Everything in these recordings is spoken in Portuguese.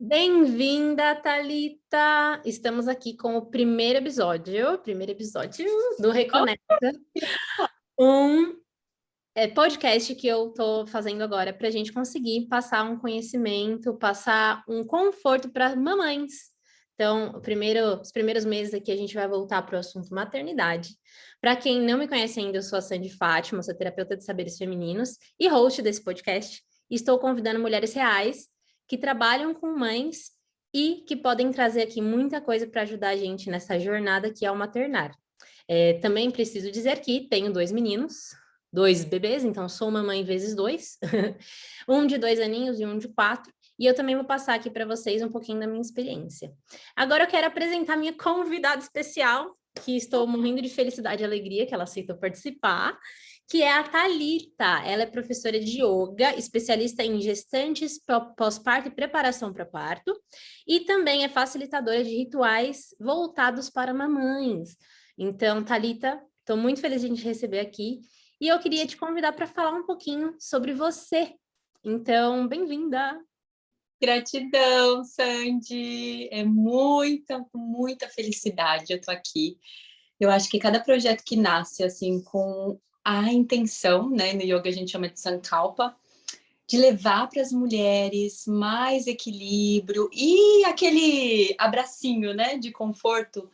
Bem-vinda, Thalita! Estamos aqui com o primeiro episódio do Reconecta, um podcast que eu estou fazendo agora para a gente conseguir passar um conhecimento, passar um conforto para mamães. Então, os primeiros meses aqui a gente vai voltar para o assunto maternidade. Para quem não me conhece ainda, eu sou a Sandy Fátima, sou terapeuta de saberes femininos e host desse podcast. Estou convidando mulheres reais que trabalham com mães e que podem trazer aqui muita coisa para ajudar a gente nessa jornada que é o maternar. Também preciso dizer que tenho 2 meninos, 2 bebês, então sou uma mãe vezes 2, um de 2 aninhos e um de 4, e eu também vou passar aqui para vocês um pouquinho da minha experiência. Agora eu quero apresentar minha convidada especial, que estou morrendo de felicidade e alegria que ela aceitou participar, que é a Thalita. Ela é professora de yoga, especialista em gestantes, pós-parto e preparação para parto, e também é facilitadora de rituais voltados para mamães. Então, Thalita, estou muito feliz de a gente receber aqui, e eu queria te convidar para falar um pouquinho sobre você. Então, bem-vinda! Gratidão, Sandy. É muita felicidade eu tô aqui. Eu acho que cada projeto que nasce assim com a intenção, né, no yoga a gente chama de sankalpa, de levar para as mulheres mais equilíbrio e aquele abracinho, né, de conforto,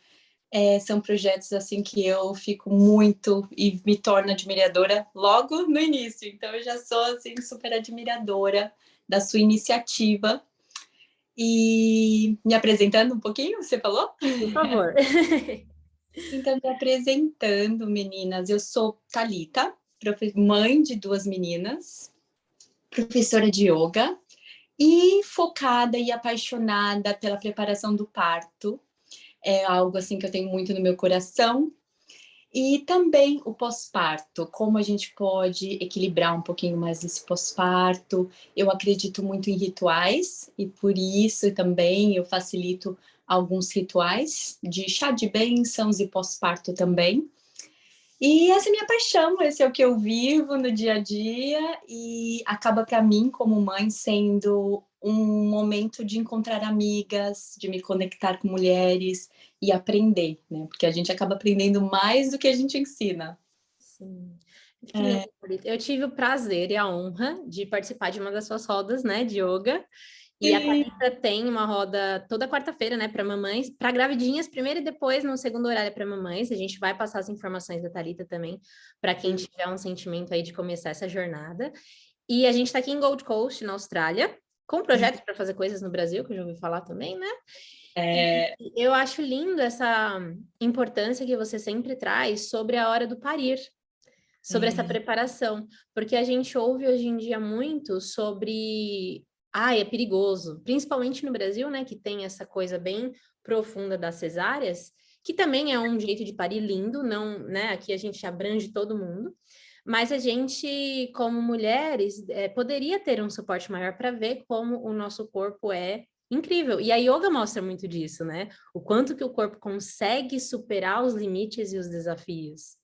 são projetos assim que eu fico muito e me torno admiradora logo no início. Então eu já sou assim super admiradora da sua iniciativa. E me apresentando um pouquinho, você falou? Por favor. Então, me apresentando, meninas, eu sou Thalita, mãe de 2 meninas, professora de yoga e focada e apaixonada pela preparação do parto. É algo assim que eu tenho muito no meu coração. E também o pós-parto, como a gente pode equilibrar um pouquinho mais esse pós-parto. Eu acredito muito em rituais e por isso também eu facilito alguns rituais de chá de bênçãos e pós-parto também. E essa é a minha paixão, esse é o que eu vivo no dia a dia e acaba para mim, como mãe, sendo um momento de encontrar amigas, de me conectar com mulheres e aprender, né? Porque a gente acaba aprendendo mais do que a gente ensina. Sim. Que lindo, Thalita. Eu tive o prazer e a honra de participar de uma das suas rodas, né, de yoga. E a Thalita tem uma roda toda quarta-feira, né, para mamães, para gravidinhas primeiro e depois no segundo horário para mamães. A gente vai passar as informações da Thalita também para quem tiver um sentimento aí de começar essa jornada. E a gente está aqui em Gold Coast, na Austrália, com projetos para fazer coisas no Brasil, que eu já ouvi falar também, né? E eu acho lindo essa importância que você sempre traz sobre a hora do parir, sobre essa preparação, porque a gente ouve hoje em dia muito sobre, é perigoso, principalmente no Brasil, né, que tem essa coisa bem profunda das cesáreas, que também é um jeito de parir lindo, não, né, aqui a gente abrange todo mundo, mas a gente, como mulheres, poderia ter um suporte maior para ver como o nosso corpo é incrível. E a yoga mostra muito disso, né? O quanto que o corpo consegue superar os limites e os desafios.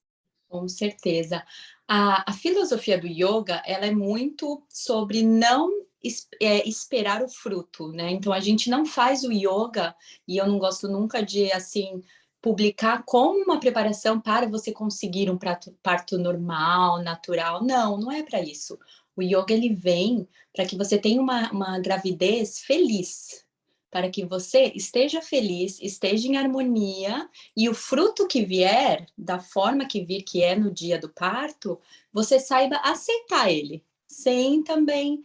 Com certeza. A filosofia do yoga, ela é muito sobre não esperar o fruto, né? Então, a gente não faz o yoga, e eu não gosto nunca de, assim, publicar como uma preparação para você conseguir um parto normal, natural. Não, não é para isso. O yoga, ele vem para que você tenha uma gravidez feliz, para que você esteja feliz, esteja em harmonia e o fruto que vier, da forma que vir, que é no dia do parto, você saiba aceitar ele, sem também,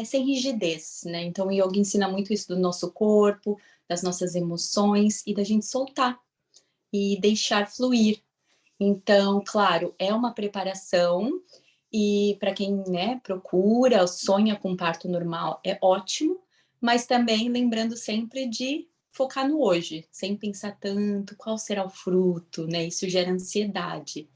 sem rigidez, né? Então, o yoga ensina muito isso do nosso corpo, das nossas emoções e da gente soltar e deixar fluir. Então, claro, é uma preparação e para quem, né, procura, sonha com parto normal, é ótimo, mas também lembrando sempre de focar no hoje, sem pensar tanto qual será o fruto, né? Isso gera ansiedade.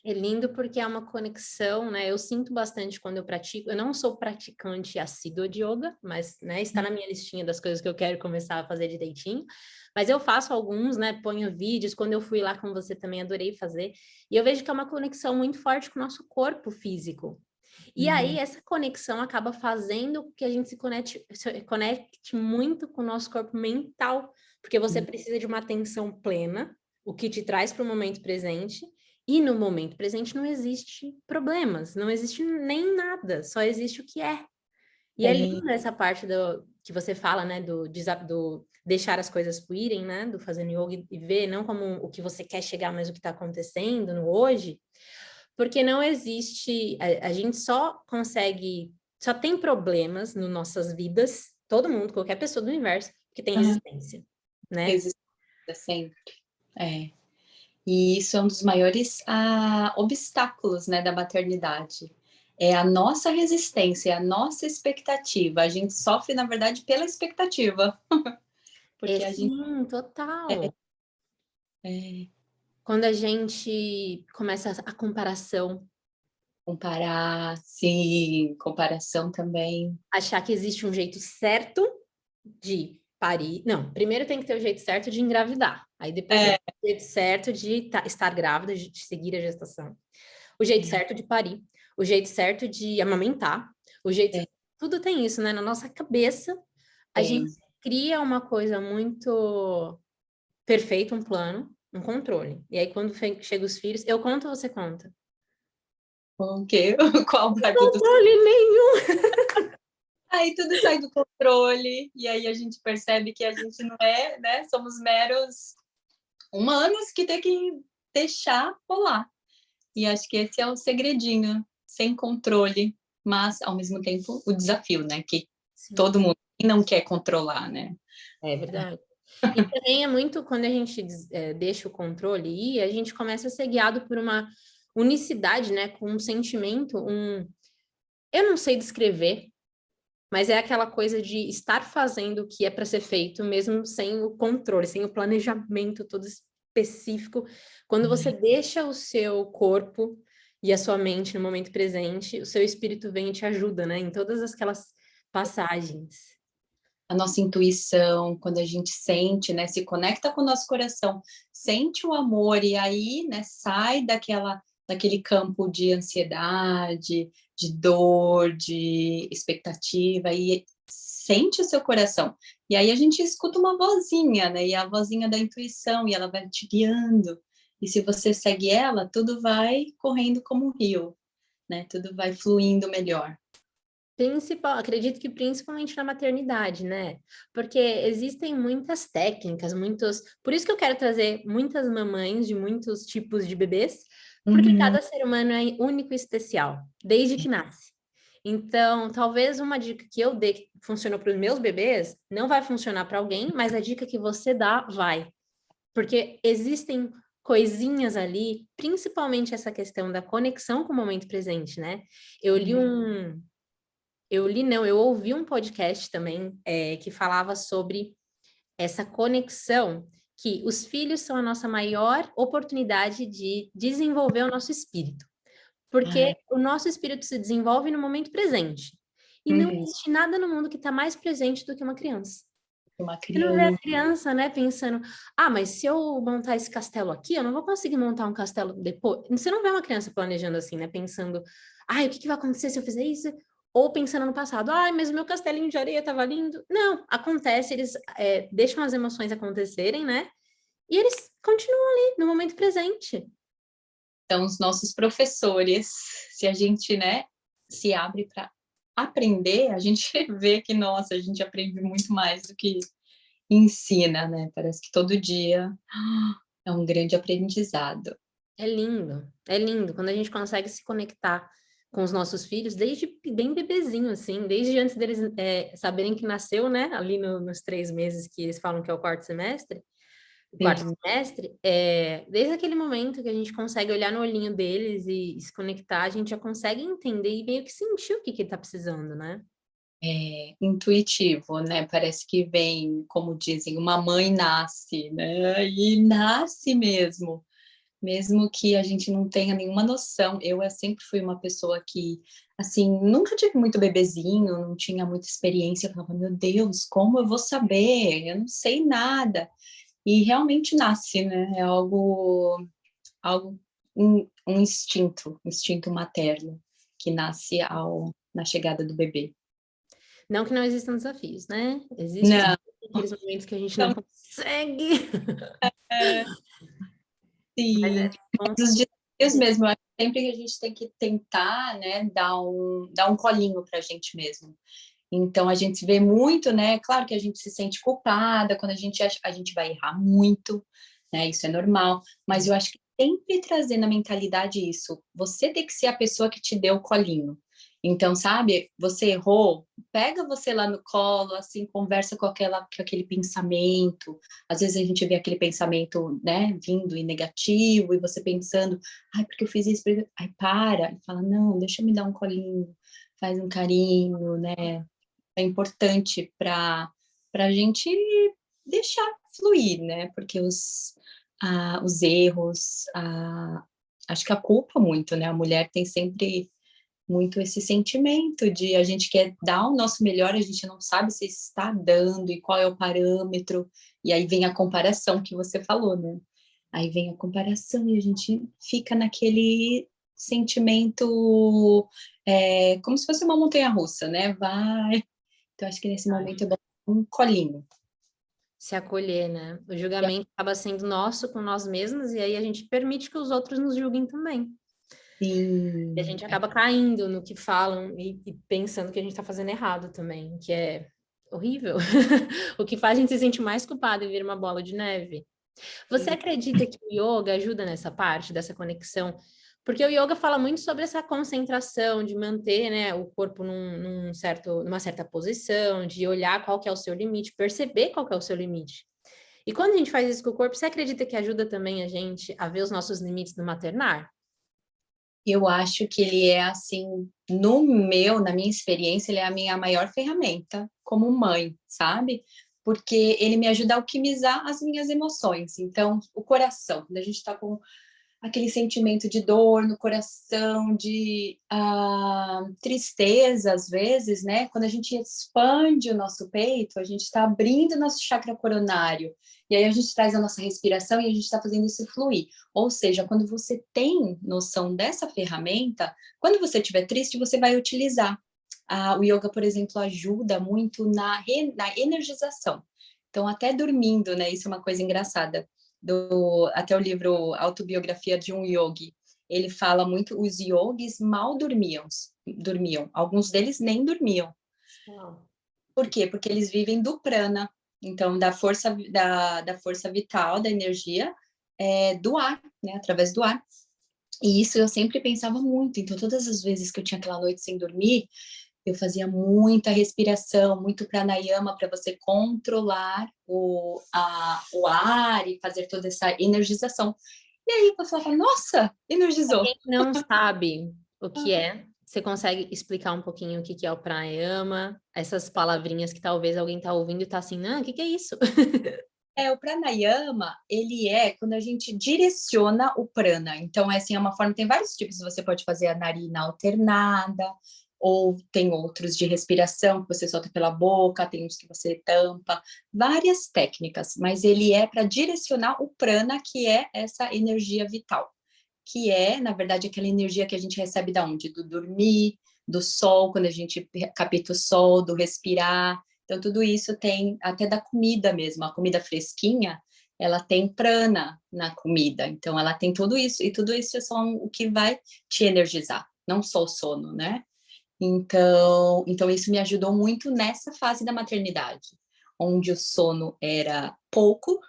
É lindo porque é uma conexão, né? Eu sinto bastante quando eu pratico. Eu não sou praticante assídua de yoga, mas, né, está na minha listinha das coisas que eu quero começar a fazer direitinho. Mas eu faço alguns, né? Ponho vídeos. Quando eu fui lá com você também adorei fazer. E eu vejo que é uma conexão muito forte com o nosso corpo físico. E aí, essa conexão acaba fazendo com que a gente se conecte muito com o nosso corpo mental, porque você precisa de uma atenção plena, o que te traz para o momento presente, e no momento presente não existe problemas, não existe nem nada, só existe o que é. E é É, linda essa parte que você fala, né, do deixar as coisas fluírem, né, do fazendo yoga e ver não como o que você quer chegar, mas o que está acontecendo no hoje, porque não existe, a gente só tem problemas nas nossas vidas, todo mundo, qualquer pessoa do universo, que tem aham, resistência, né? resistência sempre. É. E isso é um dos maiores obstáculos, né, da maternidade. É a nossa resistência, é a nossa expectativa. A gente sofre, na verdade, pela expectativa. É Porque a gente sim, total. é, Quando a gente começa a comparação, comparar, sim, comparação também. achar que existe um jeito certo de parir. Não, primeiro tem que ter o jeito certo de engravidar. Aí depois é É, o jeito certo de estar grávida, de seguir a gestação. O jeito é, certo de parir. O jeito certo de amamentar. O jeito. é, Tudo tem isso, né? Na nossa cabeça, a gente tem. cria uma coisa muito perfeita, um plano, um controle. E aí, quando chega os filhos, eu conto ou você conta? O quê? Qual parte do... Controle nenhum! Aí tudo sai do controle, e aí a gente percebe que a gente não é, né? Somos meros humanos que tem que deixar rolar. E acho que esse é o segredinho, sem controle, mas ao mesmo tempo o desafio, né? Que Sim, todo mundo não quer controlar, né? é verdade. E também é muito quando a gente deixa o controle ir, a gente começa a ser guiado por uma unicidade, né? Com um sentimento, eu não sei descrever, mas é aquela coisa de estar fazendo o que é para ser feito, mesmo sem o controle, sem o planejamento todo específico. Quando você deixa o seu corpo e a sua mente no momento presente, o seu espírito vem e te ajuda, né? Em todas aquelas passagens. A nossa intuição, quando a gente sente, né, se conecta com o nosso coração, sente o amor e aí, né, sai daquele campo de ansiedade, de dor, de expectativa e sente o seu coração. E aí a gente escuta uma vozinha, né, e a vozinha da intuição e ela vai te guiando. E se você segue ela, tudo vai correndo como um rio, né? Tudo vai fluindo melhor. Acredito que principalmente na maternidade, né? Porque existem muitas técnicas, muitos. Por isso que eu quero trazer muitas mamães de muitos tipos de bebês, porque Uhum. cada ser humano é único e especial, desde que nasce. Então, talvez uma dica que eu dê que funcionou para os meus bebês não vai funcionar para alguém, mas a dica que você dá vai. Porque existem coisinhas ali, principalmente essa questão da conexão com o momento presente, né? Eu li um não, eu ouvi um podcast também que falava sobre essa conexão, que os filhos são a nossa maior oportunidade de desenvolver o nosso espírito, porque Ai, o nosso espírito se desenvolve no momento presente. E não uhum. existe nada no mundo que está mais presente do que uma criança. Uma Você não vê a criança. criança, né, pensando, mas se eu montar esse castelo aqui, eu não vou conseguir montar um castelo depois. Você não vê uma criança planejando assim, né, pensando, o que que vai acontecer se eu fizer isso? Ou pensando no passado, mas o meu castelinho de areia estava lindo. Não, acontece, eles deixam as emoções acontecerem, né, e eles continuam ali, no momento presente. São os nossos professores. Se a gente, né, se abre para aprender, a gente vê que, nossa, a gente aprende muito mais do que ensina, né? Parece que todo dia é um grande aprendizado. É lindo, quando a gente consegue se conectar com os nossos filhos, desde bem bebezinho, assim, desde antes deles saberem que nasceu, né, ali nos 3 meses que eles falam que é o quarto Sim. semestre, desde aquele momento que a gente consegue olhar no olhinho deles e se conectar, a gente já consegue entender e meio que sentir o que que ele tá precisando, né? É intuitivo, né? Parece que vem, como dizem, uma mãe nasce, né? E nasce mesmo. Mesmo que a gente não tenha nenhuma noção. Eu sempre fui uma pessoa que, assim, nunca tive muito bebezinho, não tinha muita experiência. Eu falava, meu Deus, como eu vou saber? Eu não sei nada. E realmente nasce, né? É algo um instinto materno. que nasce na chegada do bebê. Não que não existam desafios, né? Existem Não, aqueles momentos que a gente não não consegue. é, Mas sim. é bom Os desafios saber. mesmo, eu acho que sempre que a gente tem que tentar, né, dar um colinho para a gente mesmo. Então, a gente vê muito, né? Claro que a gente se sente culpada quando a gente acha, a gente vai errar muito, né? Isso é normal, mas eu acho que sempre trazer na mentalidade isso, você tem que ser a pessoa que te deu o colinho. Então, sabe, você errou, pega você lá no colo, assim, conversa com aquele pensamento. Às vezes a gente vê aquele pensamento, né, vindo e negativo, e você pensando, ai, porque eu fiz isso? Aí para, e fala, não, deixa eu me dar um colinho, faz um carinho, né? É importante para a gente deixar fluir, né? Porque os erros, acho que a culpa muito, né? A mulher tem sempre muito esse sentimento de a gente quer dar o nosso melhor, a gente não sabe se está dando e qual é o parâmetro, e aí vem a comparação que você falou, né? Aí vem a comparação e a gente fica naquele sentimento, como se fosse uma montanha-russa, né? Vai. Então, acho que nesse momento é bom um colinho. Se acolher, né? O julgamento acaba sendo nosso com nós mesmos, e aí a gente permite que os outros nos julguem também. E a Sim, gente acaba caindo no que falam e pensando que a gente está fazendo errado também, que é horrível. O que faz a gente se sentir mais culpado e vira uma bola de neve. Você acredita que o yoga ajuda nessa parte, dessa conexão? Porque o yoga fala muito sobre essa concentração, de manter, né, o corpo numa certa posição, de olhar qual que é o seu limite, perceber qual que é o seu limite. E quando a gente faz isso com o corpo, você acredita que ajuda também a gente a ver os nossos limites no maternar? eu acho que ele é assim, na minha experiência, ele é a minha maior ferramenta como mãe, sabe? Porque ele me ajuda a alquimizar as minhas emoções. Então, o coração, quando a gente está com aquele sentimento de dor no coração, de tristeza, às vezes, né? Quando a gente expande o nosso peito, a gente está abrindo o nosso chakra coronário. E aí a gente traz a nossa respiração e a gente está fazendo isso fluir. Ou seja, quando você tem noção dessa ferramenta, quando você estiver triste, você vai utilizar. O yoga, por exemplo, ajuda muito na energização. Então, até dormindo, né? Isso é uma coisa engraçada até o livro Autobiografia de um Yogi. Ele fala muito, os yogis mal dormiam. Alguns deles nem dormiam. Uau. Por quê? Porque eles vivem do prana, então da força vital, da energia, do ar, né? Através do ar. E isso eu sempre pensava muito. Então, todas as vezes que eu tinha aquela noite sem dormir, eu fazia muita respiração, muito pranayama para você controlar o ar e fazer toda essa energização. E aí você fala, nossa, energizou. Quem não sabe o que é, você consegue explicar um pouquinho o que que é o pranayama, essas palavrinhas que talvez alguém tá ouvindo e tá assim, não, o que que é isso? O pranayama, ele é quando a gente direciona o prana. Então, assim, é uma forma, tem vários tipos. Você pode fazer a narina alternada, ou tem outros de respiração que você solta pela boca, tem uns que você tampa, várias técnicas, mas ele é para direcionar o prana, que é essa energia vital, que é, na verdade, aquela energia que a gente recebe da onde? Do dormir, do sol, quando a gente capta o sol, do respirar. Então, tudo isso tem até da comida mesmo. A comida fresquinha, ela tem prana na comida. Então, ela tem tudo isso. E tudo isso é só o que vai te energizar, não só o sono, né? Então isso me ajudou muito nessa fase da maternidade, onde o sono era pouco.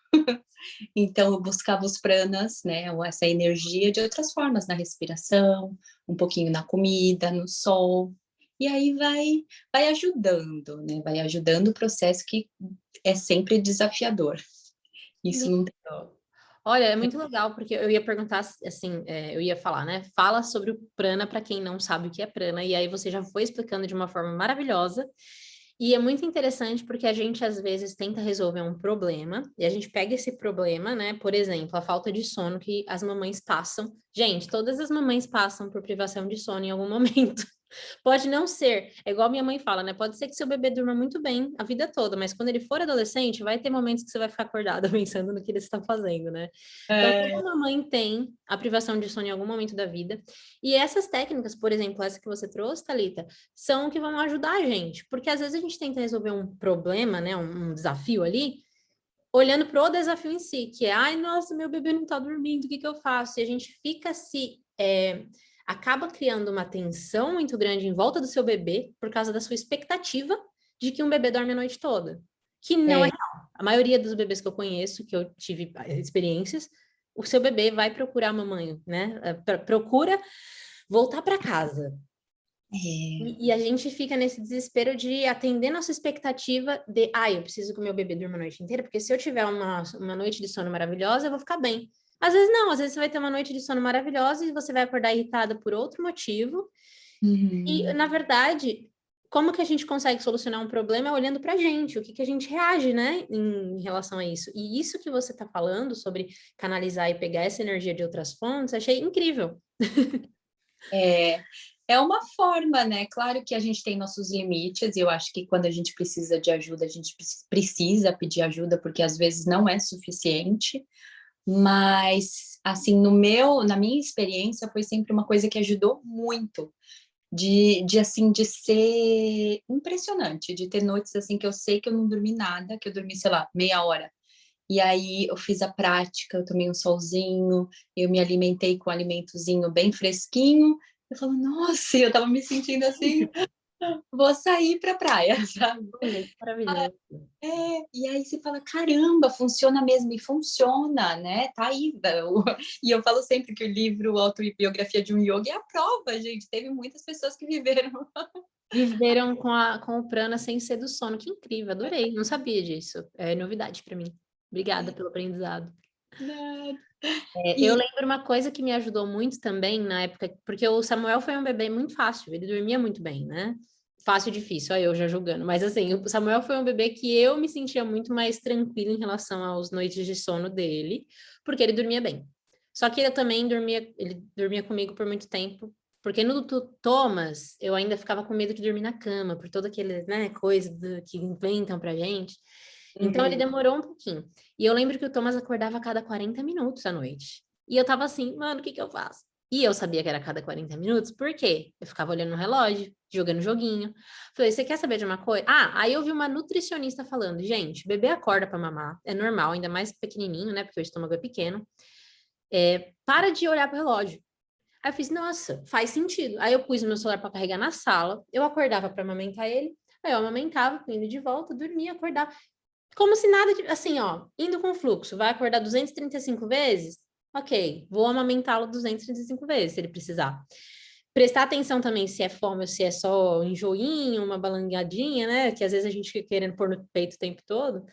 Então, eu buscava os pranas, né, essa energia de outras formas, na respiração, um pouquinho na comida, no sol. E aí vai ajudando, né? Vai ajudando o processo que é sempre desafiador. Isso Lindo. não tem. Olha, é muito legal, porque eu ia perguntar assim, eu ia falar, né? Fala sobre o prana para quem não sabe o que é prana, e aí você já foi explicando de uma forma maravilhosa. E é muito interessante porque a gente às vezes tenta resolver um problema e a gente pega esse problema, né? Por exemplo, a falta de sono que as mamães passam. Gente, todas as mamães passam por privação de sono em algum momento. Pode não ser, é igual minha mãe fala, né? Pode ser que seu bebê durma muito bem a vida toda, mas quando ele for adolescente, vai ter momentos que você vai ficar acordada pensando no que ele está fazendo, né? Então, É, toda mamãe tem a privação de sono em algum momento da vida. E essas técnicas, por exemplo, essa que você trouxe, Thalita, são o que vão ajudar a gente. Porque às vezes a gente tenta resolver um problema, né? Um desafio ali, olhando para o desafio em si, que é, ai, nossa, meu bebê não está dormindo, o que que eu faço? E a gente fica acaba criando uma tensão muito grande em volta do seu bebê por causa da sua expectativa de que um bebê dorme a noite toda, que não é é, real. A maioria dos bebês que eu conheço, que eu tive experiências, o seu bebê vai procurar a mamãe, né? Procura voltar para casa. é. E a gente fica nesse desespero de atender nossa expectativa de, eu preciso que o meu bebê durma a noite inteira, porque se eu tiver uma noite de sono maravilhosa, eu vou ficar bem. Às vezes não, às vezes você vai ter uma noite de sono maravilhosa e você vai acordar irritada por outro motivo. E, Uhum. na verdade, como que a gente consegue solucionar um problema é olhando pra gente, o que que a gente reage, né, em relação a isso. E isso que você tá falando sobre canalizar e pegar essa energia de outras fontes, achei incrível. É, é uma forma, né? Claro que a gente tem nossos limites, e eu acho que quando a gente precisa de ajuda, a gente precisa pedir ajuda, porque às vezes não é suficiente. Mas, assim, na minha experiência, foi sempre uma coisa que ajudou muito, assim, de ser impressionante, de ter noites, assim, que eu sei que eu não dormi nada, que eu dormi, sei lá, meia hora. E aí eu fiz a prática, eu tomei um solzinho, eu me alimentei com um alimentozinho bem fresquinho. Eu falo, nossa, eu tava me sentindo assim, vou sair pra praia, sabe? Olha, que maravilhoso. E aí você fala, caramba, funciona mesmo, e funciona, né? Tá aí. E eu falo sempre que o livro Autobiografia de um Yogi é a prova, gente. Teve muitas pessoas que viveram. Viveram com o prana sem ser do sono. Que incrível, adorei. Não sabia disso. É novidade para mim. Obrigada pelo aprendizado. Né? Eu E lembro uma coisa que me ajudou muito também na época, porque o Samuel foi um bebê muito fácil, ele dormia muito bem, né? Fácil e difícil, aí eu já julgando. Mas assim, o Samuel foi um bebê que eu me sentia muito mais tranquila em relação aos noites de sono dele, porque ele dormia bem. Só que ele dormia comigo por muito tempo, porque no Thomas eu ainda ficava com medo de dormir na cama, por toda aquele, né, que inventam pra gente. Então ele uhum. demorou um pouquinho. E eu lembro que o Thomas acordava a cada 40 minutos à noite. E eu tava assim, mano, o que que eu faço? E eu sabia que era a cada 40 minutos, por quê? Eu ficava olhando no relógio, jogando joguinho. Falei, você quer saber de uma coisa? Aí eu vi uma nutricionista falando, gente, bebê acorda para mamar, é normal, ainda mais pequenininho, né? Porque o estômago é pequeno. Para de olhar pro relógio. Aí eu fiz, nossa, faz sentido. Aí eu pus o meu celular para carregar na sala, eu acordava para amamentar ele, aí eu amamentava, indo de volta, dormia, acordava. Como se nada, assim, ó, indo com fluxo, vai acordar 235 vezes? Ok, vou amamentá-lo 235 vezes, se ele precisar. Prestar atenção também se é fome ou se é só um enjoinho, uma balangadinha, né? Que às vezes a gente fica querendo pôr no peito o tempo todo.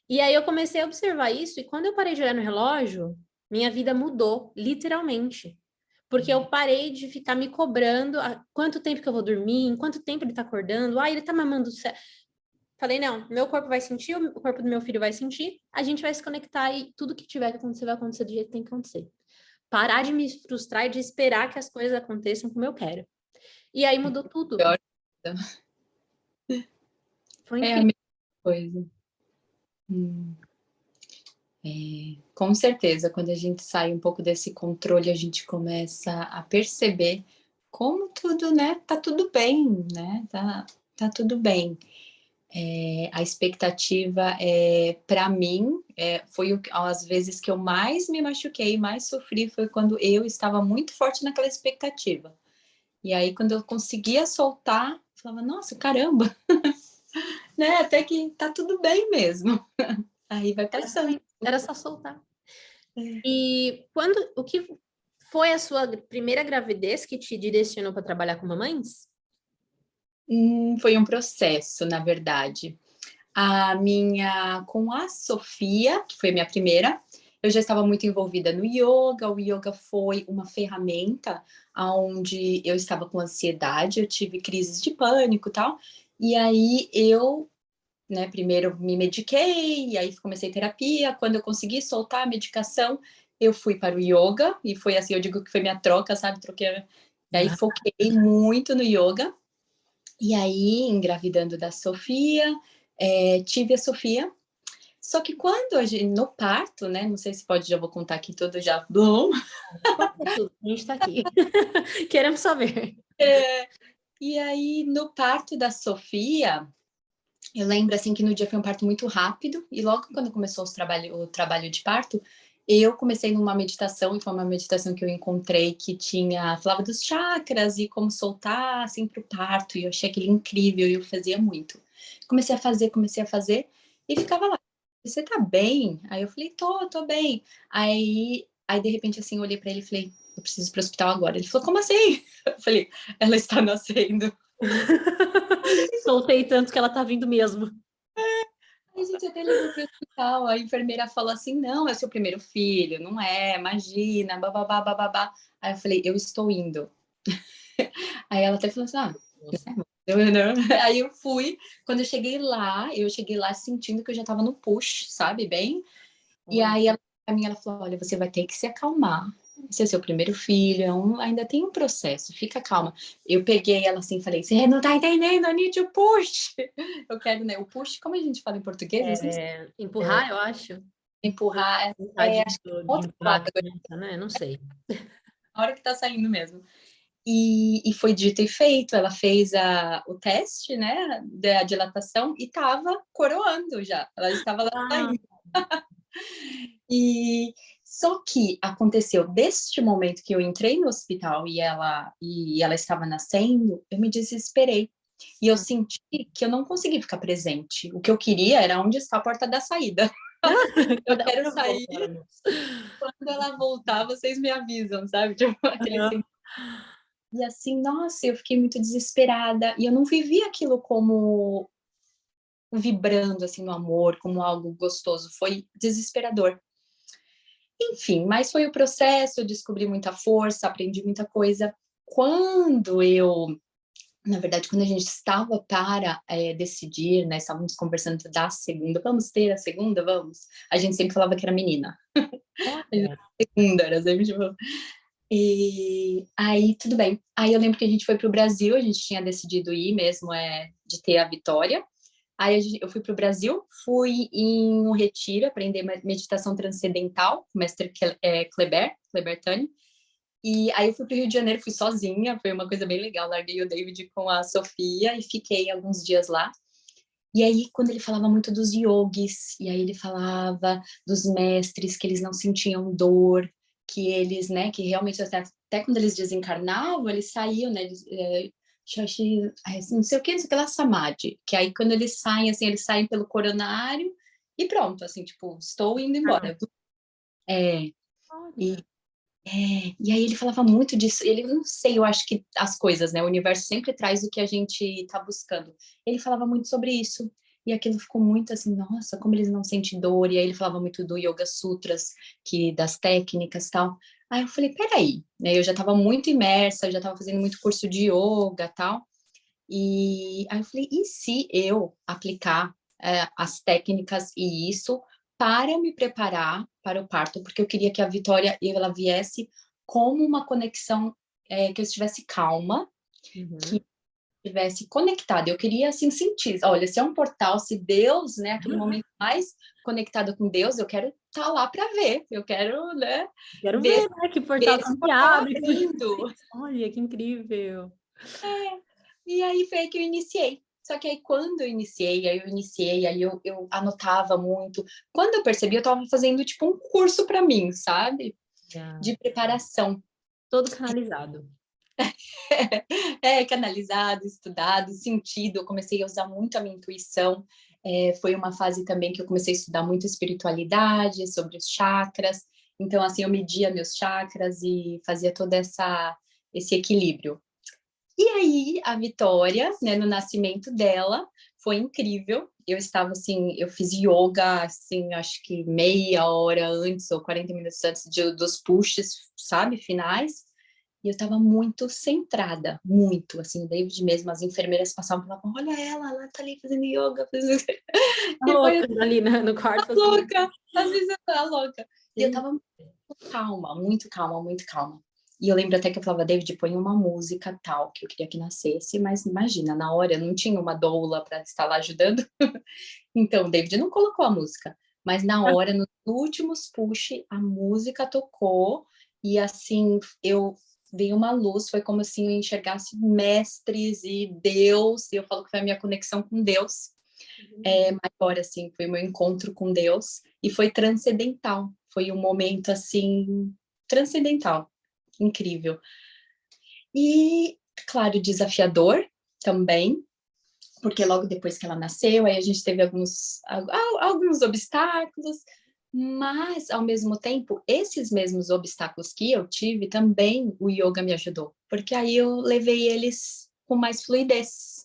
E aí eu comecei a observar isso, e quando eu parei de olhar no relógio, minha vida mudou, literalmente. Porque eu parei de ficar me cobrando quanto tempo que eu vou dormir, em quanto tempo ele tá acordando, ele tá mamando. Falei, não, meu corpo vai sentir, o corpo do meu filho vai sentir, a gente vai se conectar e tudo que tiver que acontecer vai acontecer do jeito que tem que acontecer. Parar de me frustrar e de esperar que as coisas aconteçam como eu quero. E aí mudou tudo. Pior, Foi é a incrível. mesma coisa. Hum. Com certeza, quando a gente sai um pouco desse controle, a gente começa a perceber como tudo, né? Tá tudo bem, né? Tá tudo bem. A expectativa para mim, foi as vezes que eu mais me machuquei, mais sofri, foi quando eu estava muito forte naquela expectativa. E aí, quando eu conseguia soltar, eu falava, nossa, caramba, né? Até que tá tudo bem mesmo. Aí vai passando. Era só soltar. É. E o que foi a sua primeira gravidez que te direcionou para trabalhar com mamães? Foi um processo, na verdade. Com a Sofia, que foi a minha primeira, eu já estava muito envolvida no yoga. O yoga foi uma ferramenta onde eu estava com ansiedade, eu tive crises de pânico e tal. E aí eu, né, primeiro me mediquei, e aí comecei terapia. Quando eu consegui soltar a medicação, eu fui para o yoga, e foi assim, eu digo que foi minha troca, sabe? E aí foquei muito no yoga. E aí, engravidando da Sofia, tive a Sofia. Só que quando no parto, né? Não sei se pode, já vou contar aqui tudo já. Bom. Conta tudo, a gente tá aqui. Queremos saber. E aí, no parto da Sofia, eu lembro assim que no dia foi um parto muito rápido, e logo quando começou o trabalho de parto, eu comecei numa meditação, e foi uma meditação que eu encontrei que falava dos chakras e como soltar assim para o parto, e eu achei aquele incrível, e eu fazia muito. Comecei a fazer, e ficava lá. Você tá bem? Aí eu falei, tô bem. Aí de repente assim, eu olhei para ele e falei, eu preciso ir pro hospital agora. Ele falou, como assim? Eu falei, ela está nascendo. Soltei tanto que ela tá vindo mesmo. A gente até levou para o hospital. A enfermeira falou assim: não, é seu primeiro filho, não é, imagina, bababá, bababá. Aí eu falei: eu estou indo. Aí ela até falou assim: ah, Nossa. não. Aí eu fui. Quando eu cheguei lá sentindo que eu já estava no push, sabe, bem. E Olha. aí ela falou: olha, você vai ter que se acalmar. Esse é seu primeiro filho, ainda tem um processo, fica calma. Eu peguei ela assim e falei: você não tá entendendo, I need to push. Eu quero, né? O push, como a gente fala em português, não sei se Empurrar, eu acho. empurrar, Vontade acho que é de outra empurrar a palavra, criança, né? Não sei. a hora que tá saindo mesmo. E foi dito e feito, ela fez o teste, né, da dilatação e tava coroando já, ela estava lá Ah, saindo. E só que aconteceu deste momento que eu entrei no hospital e ela estava nascendo, eu me desesperei. E eu senti que eu não consegui ficar presente. O que eu queria era onde está a porta da saída. Eu quero eu vou sair, agora, moço. quando ela voltar, vocês me avisam, sabe? Tipo, aquele Aham. E assim, nossa, eu fiquei muito desesperada. E eu não vivi aquilo como vibrando, assim, no amor, como algo gostoso. Foi desesperador. Enfim, mas foi o processo, eu descobri muita força, aprendi muita coisa. Na verdade, quando a gente estava para decidir, né, estávamos conversando da segunda, vamos ter a segunda, vamos? A gente sempre falava que era menina. A gente, Olha. segunda, era sempre tipo, e aí, tudo bem. Aí eu lembro que a gente foi para o Brasil, a gente tinha decidido ir mesmo, de ter a Vitória. Aí eu fui para o Brasil, fui em um retiro, aprender meditação transcendental, com o mestre Kleber Tani. E aí eu fui para o Rio de Janeiro, fui sozinha, foi uma coisa bem legal. Larguei o David com a Sofia e fiquei alguns dias lá. E aí, quando ele falava muito dos yogis, e aí ele falava dos mestres, que eles não sentiam dor, que eles, né, que realmente até quando eles desencarnavam, eles saíam, né, não sei o que, não sei o que lá, samadhi, que aí quando eles saem, assim, eles saem pelo coronário e pronto, assim, tipo, estou indo embora. É, e, Olha. e aí ele falava muito disso, ele, não sei, eu acho que as coisas, né, o universo sempre traz o que a gente está buscando. Ele falava muito sobre isso, e aquilo ficou muito assim, nossa, como eles não sentem dor, e aí ele falava muito do Yoga Sutras, das técnicas e tal. Aí eu falei, peraí, né, eu já estava muito imersa, eu já estava fazendo muito curso de yoga tal, e aí eu falei, e se eu aplicar as técnicas e isso para me preparar para o parto, porque eu queria que a Vitória ela viesse como uma conexão, que eu estivesse calma, Uhum. que estivesse conectada. Eu queria assim sentir, olha, se é um portal, se Deus, né, aquele momento mais conectado com Deus, eu quero estar lá para ver, eu quero, né, Quero ver, ver, né? Que ver portal que esse se portal abre. abrindo. Olha, que incrível. E aí foi aí que eu iniciei. Só que aí quando eu iniciei, aí eu anotava muito. Quando eu percebi, eu estava fazendo tipo um curso para mim, sabe? Yeah. De preparação. Todo canalizado. Canalizado, estudado, sentido. Eu comecei a usar muito a minha intuição. Foi uma fase também que eu comecei a estudar muito espiritualidade, sobre os chakras. Então, assim, eu media meus chakras e fazia todo esse equilíbrio. E aí, a Vitória, né, no nascimento dela, foi incrível. Eu estava assim, eu fiz yoga, assim, acho que meia hora antes ou 40 minutos antes dos pushes, sabe, finais. E eu estava muito centrada, muito, assim, o David mesmo, as enfermeiras passavam e falavam, olha ela tá ali fazendo yoga, fazendo... Tá E foi louca ali no quarto fazendo. louca, às vezes eu tava louca. E eu Gente, estava calma, muito calma, muito calma. E eu lembro até que eu falava, David, põe uma música tal, que eu queria que nascesse, mas imagina, na hora eu não tinha uma doula para estar lá ajudando. Então, o David não colocou a música, mas na hora, nos últimos push, a música tocou e assim, eu veio uma luz, foi como assim eu enxergasse mestres e Deus, e eu falo que foi a minha conexão com Deus, maior assim, foi o meu encontro com Deus e foi transcendental, foi um momento assim transcendental, incrível. E, claro, desafiador também, porque logo depois que ela nasceu, aí a gente teve alguns obstáculos, mas, ao mesmo tempo, esses mesmos obstáculos que eu tive, também o yoga me ajudou, porque aí eu levei eles com mais fluidez,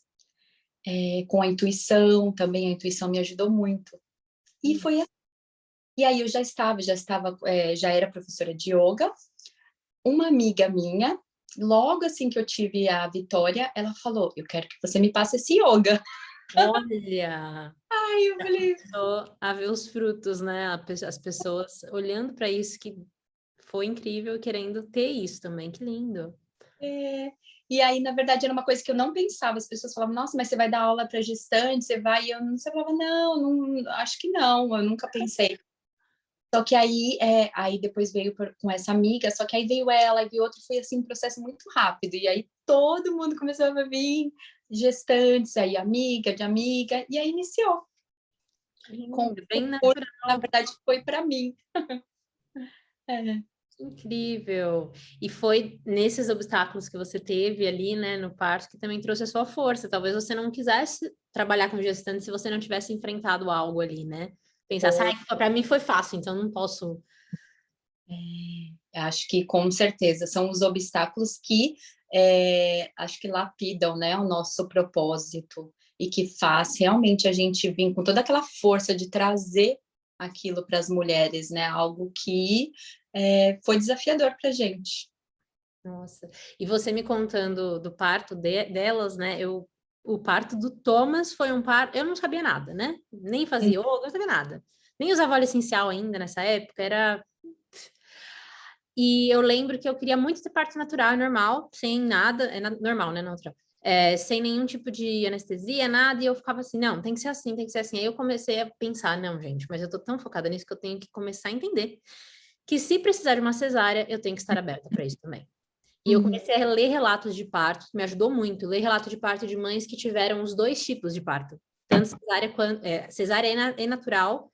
com a intuição, também a intuição me ajudou muito. E foi assim. E aí eu já era professora de yoga, uma amiga minha, logo assim que eu tive a Vitória, ela falou, eu quero que você me passe esse yoga. Olha, Aí eu falei, começou a ver os frutos, né? As pessoas olhando para isso, que foi incrível, querendo ter isso também. Que lindo. é. E aí, na verdade, era uma coisa que eu não pensava. As pessoas falavam, nossa, mas você vai dar aula para gestante, você vai... E eu não, você falava, não, acho que não, eu nunca pensei. Só que aí depois veio com essa amiga, só que aí veio ela e veio outra, foi assim um processo muito rápido. E aí todo mundo começou a vir, gestantes, aí amiga de amiga, e aí iniciou. Com Lindo, bem o na natural. verdade, foi para mim. É. Incrível. E foi nesses obstáculos que você teve ali, né, no parto, que também trouxe a sua força. Talvez você não quisesse trabalhar com gestante se você não tivesse enfrentado algo ali, né? Pensasse, Foi. para mim foi fácil, então não posso. Acho que com certeza são os obstáculos que acho que lapidam, né, o nosso propósito e que faz realmente a gente vir com toda aquela força de trazer aquilo para as mulheres, né? Algo que foi desafiador para a gente. Nossa. E você me contando do parto delas, né? O parto do Thomas foi um parto. Eu não sabia nada, né? Nem fazia yoga, não sabia nada. Nem usava óleo essencial ainda nessa época, era. E eu lembro que eu queria muito ter parto natural, normal, sem nada, normal, né? Natural. Sem nenhum tipo de anestesia, nada, e eu ficava assim, não, tem que ser assim, tem que ser assim. Aí eu comecei a pensar, não, gente, mas eu tô tão focada nisso que eu tenho que começar a entender que se precisar de uma cesárea, eu tenho que estar aberta para isso também. E eu Uhum. comecei a ler relatos de parto, me ajudou muito, ler relato de parto de mães que tiveram os dois tipos de parto, tanto cesárea quanto cesárea e natural,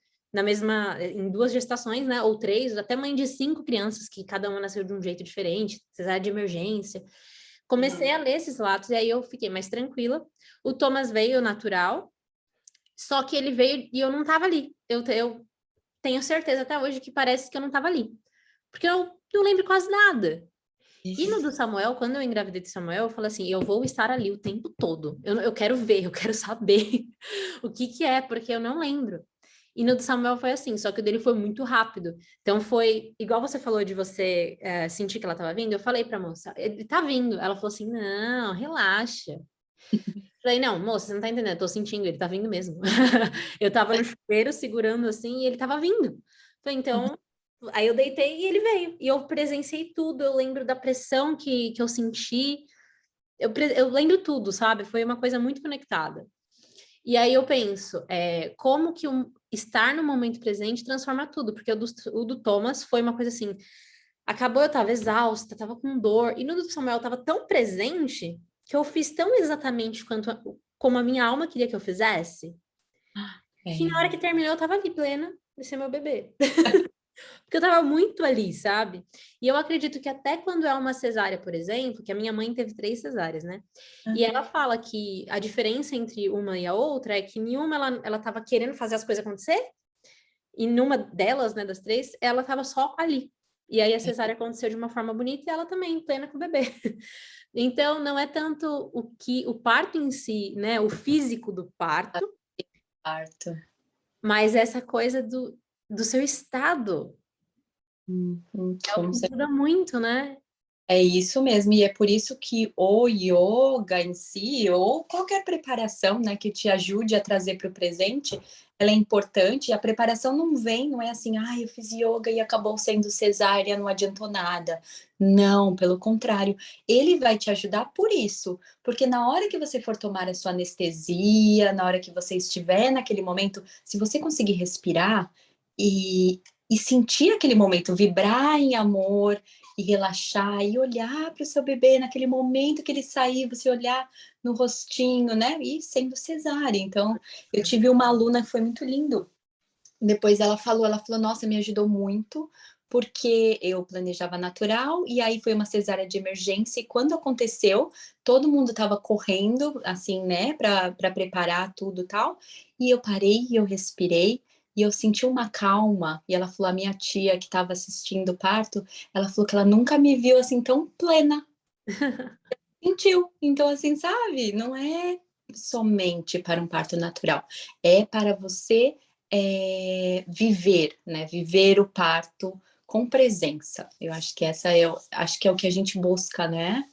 em duas gestações, né, ou três, até mãe de 5 crianças que cada uma nasceu de um jeito diferente, cesárea de emergência. Comecei a ler esses relatos e aí eu fiquei mais tranquila. O Thomas veio natural, só que ele veio e eu não estava ali. Eu tenho certeza até hoje que parece que eu não estava ali, porque eu não lembro quase nada. E no do Samuel, quando eu engravidei de Samuel, eu falei assim, eu vou estar ali o tempo todo. Eu quero ver, eu quero saber o que que é, porque eu não lembro. E no do Samuel foi assim, só que o dele foi muito rápido. Então foi, igual você falou de você sentir que ela estava vindo, eu falei pra moça, ele tá vindo. Ela falou assim, não, relaxa. Falei, não, moça, você não tá entendendo, eu tô sentindo, ele tá vindo mesmo. Eu tava no chuveiro segurando assim e ele tava vindo. Falei, então, aí eu deitei e ele veio. E eu presenciei tudo, eu lembro da pressão que eu senti, eu lembro tudo, sabe? Foi uma coisa muito conectada. E aí eu penso, como que estar no momento presente transforma tudo, porque o do Thomas foi uma coisa assim, acabou, eu tava exausta, tava com dor, e no do Samuel eu tava tão presente que eu fiz tão exatamente como a minha alma queria que eu fizesse, que na hora É. que terminou eu tava ali plena de ser meu bebê. Porque eu tava muito ali, sabe? E eu acredito que até quando é uma cesárea, por exemplo, que a minha mãe teve 3 cesáreas, né? E ela fala que a diferença entre uma e a outra é que nenhuma ela tava querendo fazer as coisas acontecer, e numa delas, né, das 3, ela tava só ali. E aí a cesárea aconteceu de uma forma bonita e ela também, plena com o bebê. Então, não é tanto o parto em si, né, o físico do parto, Parto. mas essa coisa do seu estado. É o Com que certeza. muda muito, né? É isso mesmo, e é por isso que o yoga em si, ou qualquer preparação, né, que te ajude a trazer para o presente, ela é importante. A preparação não vem, não é assim, ah, eu fiz yoga e acabou sendo cesárea, não adiantou nada. Não, pelo contrário, ele vai te ajudar por isso, porque na hora que você for tomar a sua anestesia, na hora que você estiver naquele momento, se você conseguir respirar e sentir aquele momento, vibrar em amor, e relaxar e olhar para o seu bebê naquele momento que ele sair, você olhar no rostinho, né? E sendo cesárea. Então, eu tive uma aluna que foi muito lindo. Depois ela falou, nossa, me ajudou muito, porque eu planejava natural, e aí foi uma cesárea de emergência, e quando aconteceu, todo mundo estava correndo, assim, né, para preparar tudo e tal, e eu parei, e eu respirei, e eu senti uma calma, e ela falou, a minha tia que estava assistindo o parto, ela falou que ela nunca me viu assim tão plena, sentiu, então assim, sabe, não é somente para um parto natural, é para você viver, né? Viver o parto com presença. Eu acho que acho que é o que a gente busca, né?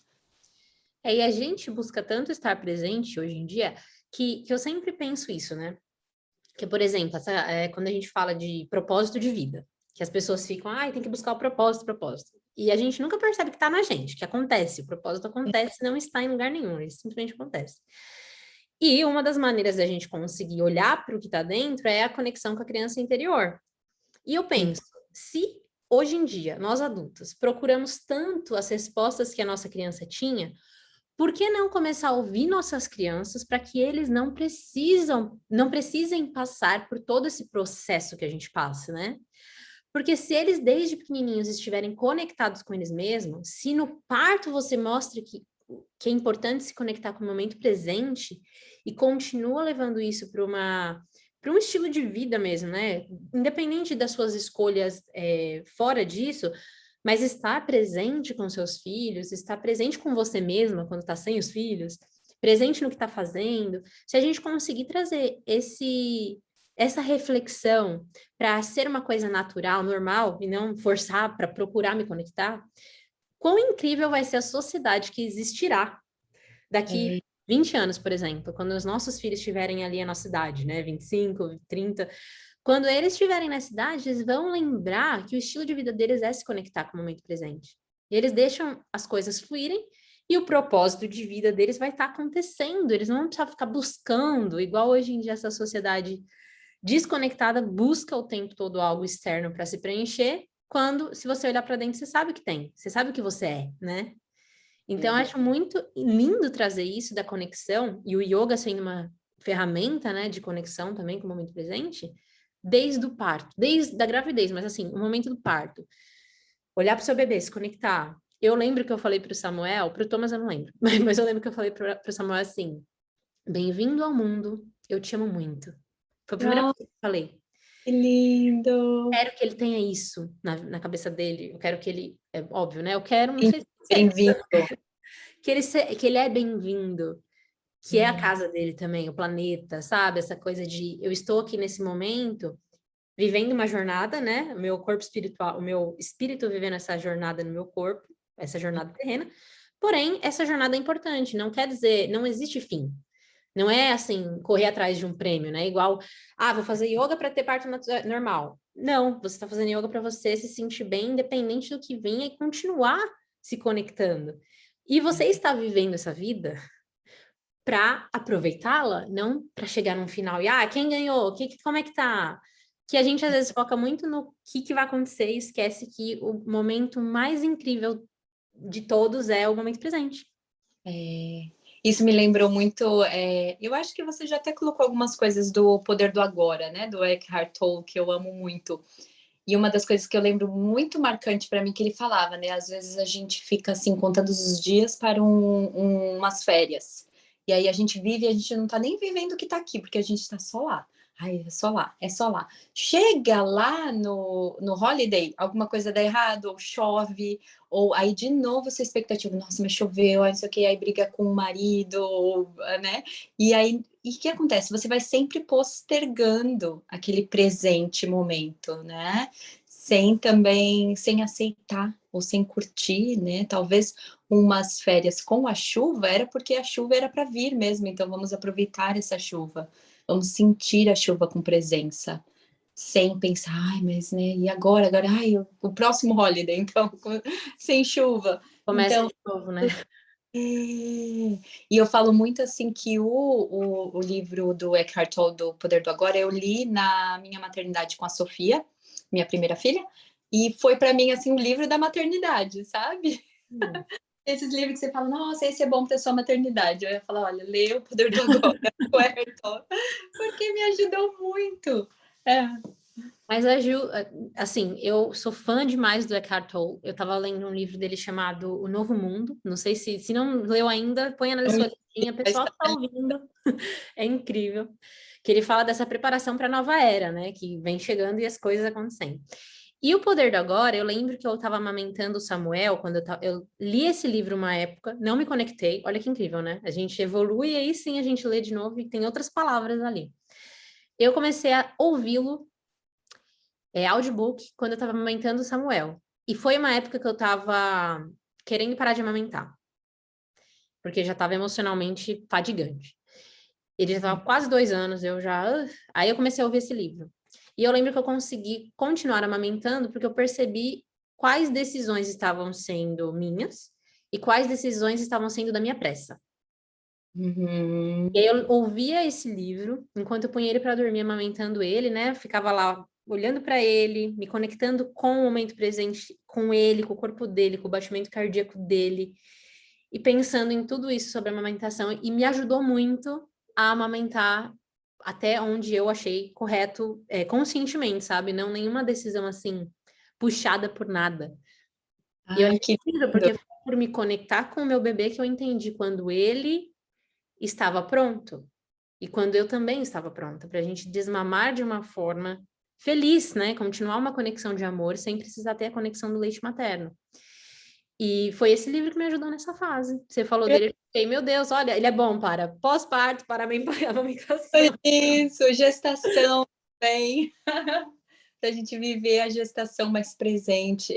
E a gente busca tanto estar presente hoje em dia que eu sempre penso isso, né? Que, por exemplo, quando a gente fala de propósito de vida, que as pessoas ficam, ai, tem que buscar o propósito, propósito. E a gente nunca percebe que está na gente, que acontece, o propósito acontece, não está em lugar nenhum, ele simplesmente acontece. E uma das maneiras da gente conseguir olhar para o que está dentro é a conexão com a criança interior. E eu Sim. penso, se hoje em dia nós adultos procuramos tanto as respostas que a nossa criança tinha, por que não começar a ouvir nossas crianças para que eles não precisem passar por todo esse processo que a gente passa, né? Porque se eles desde pequenininhos estiverem conectados com eles mesmos, se no parto você mostra que é importante se conectar com o momento presente e continua levando isso para um estilo de vida mesmo, né? Independente das suas escolhas fora disso, mas estar presente com seus filhos, estar presente com você mesma quando está sem os filhos, presente no que está fazendo, se a gente conseguir trazer essa reflexão para ser uma coisa natural, normal, e não forçar para procurar me conectar, quão incrível vai ser a sociedade que existirá daqui É, 20 anos, por exemplo, quando os nossos filhos estiverem ali a nossa idade, né? 25, 30. Quando eles estiverem nessa idade, eles vão lembrar que o estilo de vida deles é se conectar com o momento presente. E eles deixam as coisas fluírem e o propósito de vida deles vai estar acontecendo. Eles não vão precisar ficar buscando, igual hoje em dia essa sociedade desconectada busca o tempo todo algo externo para se preencher, quando, se você olhar para dentro, você sabe o que tem, você sabe o que você é, né? Então, eu acho muito lindo trazer isso da conexão, e o yoga sendo uma ferramenta, né, de conexão também com o momento presente, desde o parto, desde a gravidez, mas assim, o momento do parto. Olhar para o seu bebê, se conectar. Eu lembro que eu falei para o Samuel, para o Thomas eu não lembro, mas eu lembro que eu falei para o Samuel assim: bem-vindo ao mundo, eu te amo muito. Foi a primeira nossa, coisa que eu falei. que lindo! Quero que ele tenha isso na cabeça dele. Eu quero que ele, é óbvio, né? Eu quero, não Sim, sei se bem-vindo. que ele é bem-vindo, que é a É, casa dele também, o planeta, sabe? Essa coisa de eu estou aqui nesse momento vivendo uma jornada, né? O meu corpo espiritual, o meu espírito vivendo essa jornada no meu corpo, essa jornada terrena. Porém, essa jornada é importante, não quer dizer, não existe fim. Não é assim, correr atrás de um prêmio, né? Igual, vou fazer yoga para ter parto normal. Não, você está fazendo yoga para você se sentir bem, independente do que venha, e continuar se conectando. E você está vivendo essa vida para aproveitá-la, não para chegar num final e, quem ganhou? Como é que tá? Que a gente às vezes foca muito no que vai acontecer e esquece que o momento mais incrível de todos é o momento presente. é, isso me lembrou muito. Eu acho que você já até colocou algumas coisas do Poder do Agora, né? Do Eckhart Tolle, que eu amo muito. E uma das coisas que eu lembro muito marcante para mim que ele falava, né? Às vezes a gente fica assim contando os dias para umas férias. E aí a gente vive e a gente não tá nem vivendo o que tá aqui, porque a gente tá só lá. Ai, é só lá, é só lá. Chega lá no holiday, alguma coisa dá errado, ou chove, ou aí de novo essa expectativa, nossa, mas choveu, aí não sei o que, aí briga com o marido, né? E aí, e o que acontece? Você vai sempre postergando aquele presente momento, né? Sem aceitar ou sem curtir, né? Talvez umas férias com a chuva era porque a chuva era para vir mesmo, então vamos aproveitar essa chuva, vamos sentir a chuva com presença, sem pensar, ai, mas né, e agora, ai, o próximo holiday, então, sem chuva. Começa Então, de novo, né? e eu falo muito assim que o livro do Eckhart Tolle, do Poder do Agora, eu li na minha maternidade com a Sofia, minha primeira filha, e foi para mim assim um livro da maternidade, sabe? Esses livros que você fala, nossa, esse é bom para sua maternidade. Eu ia falar, olha, lê O Poder do Agora, do Eckhart Tolle, porque me ajudou muito. É. Mas a Ju, assim, eu sou fã demais do Eckhart Tolle. Eu estava lendo um livro dele chamado O Novo Mundo. Não sei se não leu ainda, ponha na sua listinha. Pessoal que está ouvindo, é incrível. Que ele fala dessa preparação para a nova era, né? Que vem chegando e as coisas acontecendo. E O Poder do Agora, eu lembro que eu estava amamentando o Samuel, quando eu li esse livro uma época, não me conectei. Olha que incrível, né? A gente evolui e aí sim a gente lê de novo e tem outras palavras ali. Eu comecei a ouvi-lo audiobook quando eu estava amamentando o Samuel. E foi uma época que eu estava querendo parar de amamentar, porque já estava emocionalmente fadigante. Ele já estava quase 2 anos, eu já. Aí eu comecei a ouvir esse livro. E eu lembro que eu consegui continuar amamentando porque eu percebi quais decisões estavam sendo minhas e quais decisões estavam sendo da minha pressa. Uhum. E aí eu ouvia esse livro, enquanto eu punha ele para dormir amamentando ele, né? Ficava lá olhando para ele, me conectando com o momento presente, com ele, com o corpo dele, com o batimento cardíaco dele, e pensando em tudo isso sobre a amamentação, e me ajudou muito a amamentar até onde eu achei correto, conscientemente, sabe? Não nenhuma decisão assim, puxada por nada. E eu Ai, achei que incrível, lindo. porque foi por me conectar com o meu bebê que eu entendi quando ele estava pronto e quando eu também estava pronta, para a gente desmamar de uma forma feliz, né? Continuar uma conexão de amor sem precisar ter a conexão do leite materno. E foi esse livro que me ajudou nessa fase. Você falou dele, eu fiquei, meu Deus, olha, ele é bom para pós-parto, para a amamentação. Isso, gestação também. Para a gente viver a gestação mais presente.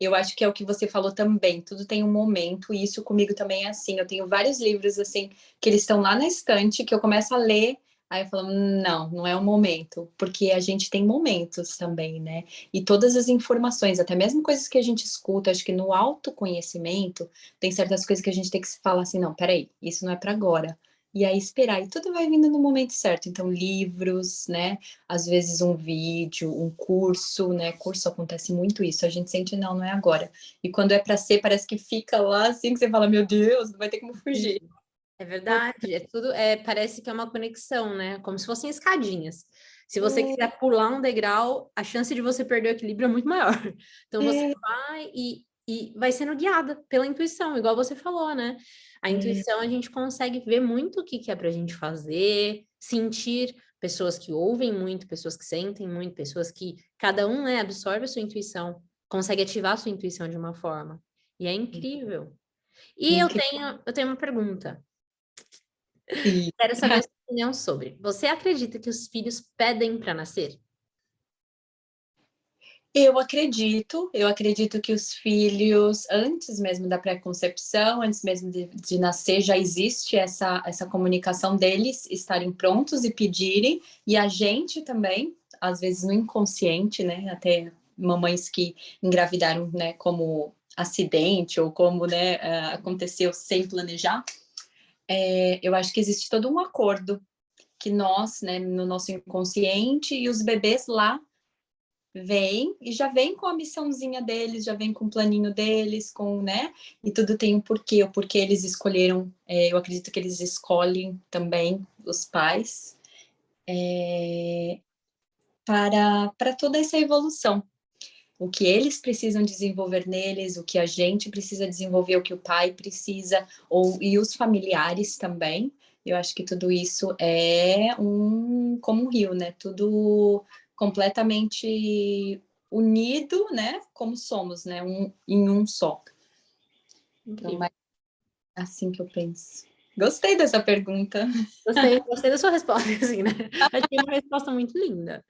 Eu acho que é o que você falou também, tudo tem um momento, e isso comigo também é assim. Eu tenho vários livros assim que eles estão lá na estante, que eu começo a ler, aí eu falo, não, não é o momento, porque a gente tem momentos também, né? E todas as informações, até mesmo coisas que a gente escuta, acho que no autoconhecimento, tem certas coisas que a gente tem que falar assim, não, peraí, isso não é para agora. E aí esperar, e tudo vai vindo no momento certo. Então, livros, né? Às vezes um vídeo, um curso, né? Curso acontece muito isso. A gente sente, não, não é agora. E quando é para ser, parece que fica lá assim que você fala, meu Deus, não vai ter como fugir. É verdade, é tudo, parece que é uma conexão, né? Como se fossem escadinhas. Se você É, quiser pular um degrau, a chance de você perder o equilíbrio é muito maior. Então você é, vai e vai sendo guiada pela intuição, igual você falou, né? A é, intuição a gente consegue ver muito o que que é para a gente fazer, sentir pessoas que ouvem muito, pessoas que sentem muito, pessoas que cada um, né, absorve a sua intuição, consegue ativar a sua intuição de uma forma. E é incrível. E eu incrível. tenho uma pergunta. Sim. Quero saber a sua opinião sobre. Você acredita que os filhos pedem para nascer? Eu acredito que os filhos, antes mesmo da pré-concepção, antes mesmo de nascer, já existe essa comunicação deles estarem prontos e pedirem, e a gente também, às vezes no inconsciente, né, até mamães que engravidaram, né, como acidente ou como, né, aconteceu sem planejar, eu acho que existe todo um acordo que nós, né, no nosso inconsciente e os bebês lá vem e já vem com a missãozinha deles, já vem com o planinho deles, com, né? E tudo tem um porquê, o porquê eles escolheram. Eu acredito que eles escolhem também os pais para toda essa evolução. O que eles precisam desenvolver neles, o que a gente precisa desenvolver, o que o pai precisa, e os familiares também. Eu acho que tudo isso é como um rio, né? Tudo completamente unido, né? Como somos, né? Em um só. Então, Incrível. é assim que eu penso. Gostei dessa pergunta. Gostei da sua resposta, assim, né? Achei uma resposta muito linda.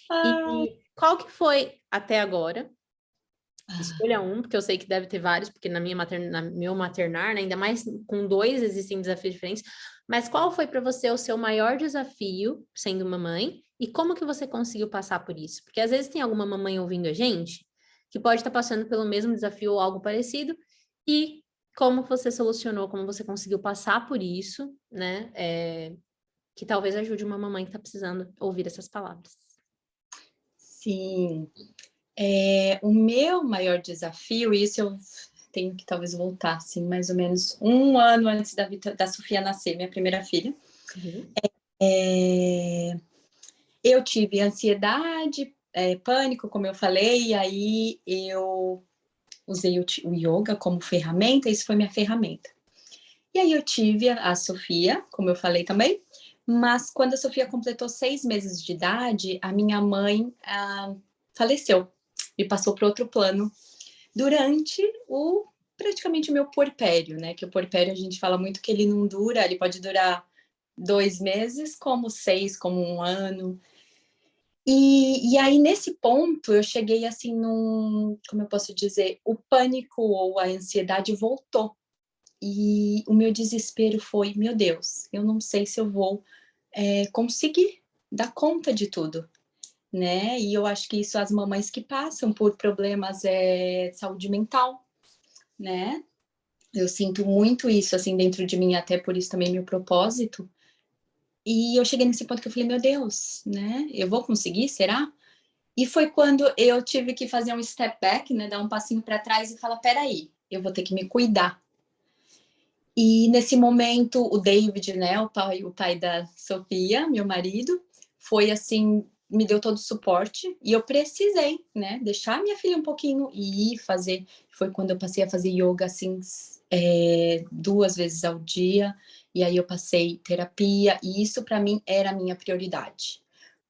Ah, E qual que foi, até agora, Escolha um, porque eu sei que deve ter vários, porque na meu maternar, né, ainda mais com dois, existem desafios diferentes. Mas qual foi para você o seu maior desafio sendo mamãe? E como que você conseguiu passar por isso? Porque às vezes tem alguma mamãe ouvindo a gente que pode estar passando pelo mesmo desafio ou algo parecido. E como você solucionou, como você conseguiu passar por isso, né? Que talvez ajude uma mamãe que está precisando ouvir essas palavras. Sim, o meu maior desafio, e isso eu tenho que talvez voltar, assim, mais ou menos 1 ano antes da Sofia nascer, minha primeira filha. Uhum. Eu tive ansiedade, pânico, como eu falei, e aí eu usei o yoga como ferramenta, isso foi minha ferramenta. E aí eu tive a Sofia, como eu falei também, mas quando a Sofia completou 6 meses de idade, a minha mãe faleceu e passou para outro plano durante praticamente o meu puerpério, né? Que o puerpério a gente fala muito que ele não dura, ele pode durar 2 meses, como 6, como 1 ano. E aí, nesse ponto, eu cheguei assim como eu posso dizer, o pânico ou a ansiedade voltou. E o meu desespero foi, meu Deus, eu não sei se eu vou conseguir dar conta de tudo, né? E eu acho que isso as mamães que passam por problemas de saúde mental, né? Eu sinto muito isso assim dentro de mim, até por isso também meu propósito. E eu cheguei nesse ponto que eu falei, meu Deus, né? Eu vou conseguir, será? E foi quando eu tive que fazer um step back, né? Dar um passinho para trás e falar, peraí, eu vou ter que me cuidar. E nesse momento, o David, né, o pai da Sofia, meu marido, foi assim, me deu todo o suporte e eu precisei, né, deixar minha filha um pouquinho e ir fazer. Foi quando eu passei a fazer yoga assim 2 vezes ao dia e aí eu passei terapia e isso para mim era a minha prioridade.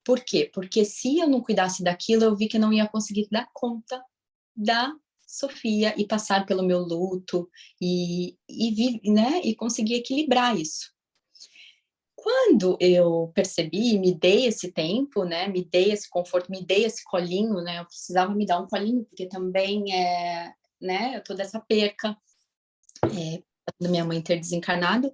Por quê? Porque se eu não cuidasse daquilo, eu vi que eu não ia conseguir dar conta da Sofia e passar pelo meu luto né, e conseguir equilibrar isso. Quando eu percebi, me dei esse tempo, né, me dei esse conforto, me dei esse colinho, né, eu precisava me dar um colinho, porque também né, eu tô dessa perca, da minha mãe ter desencarnado,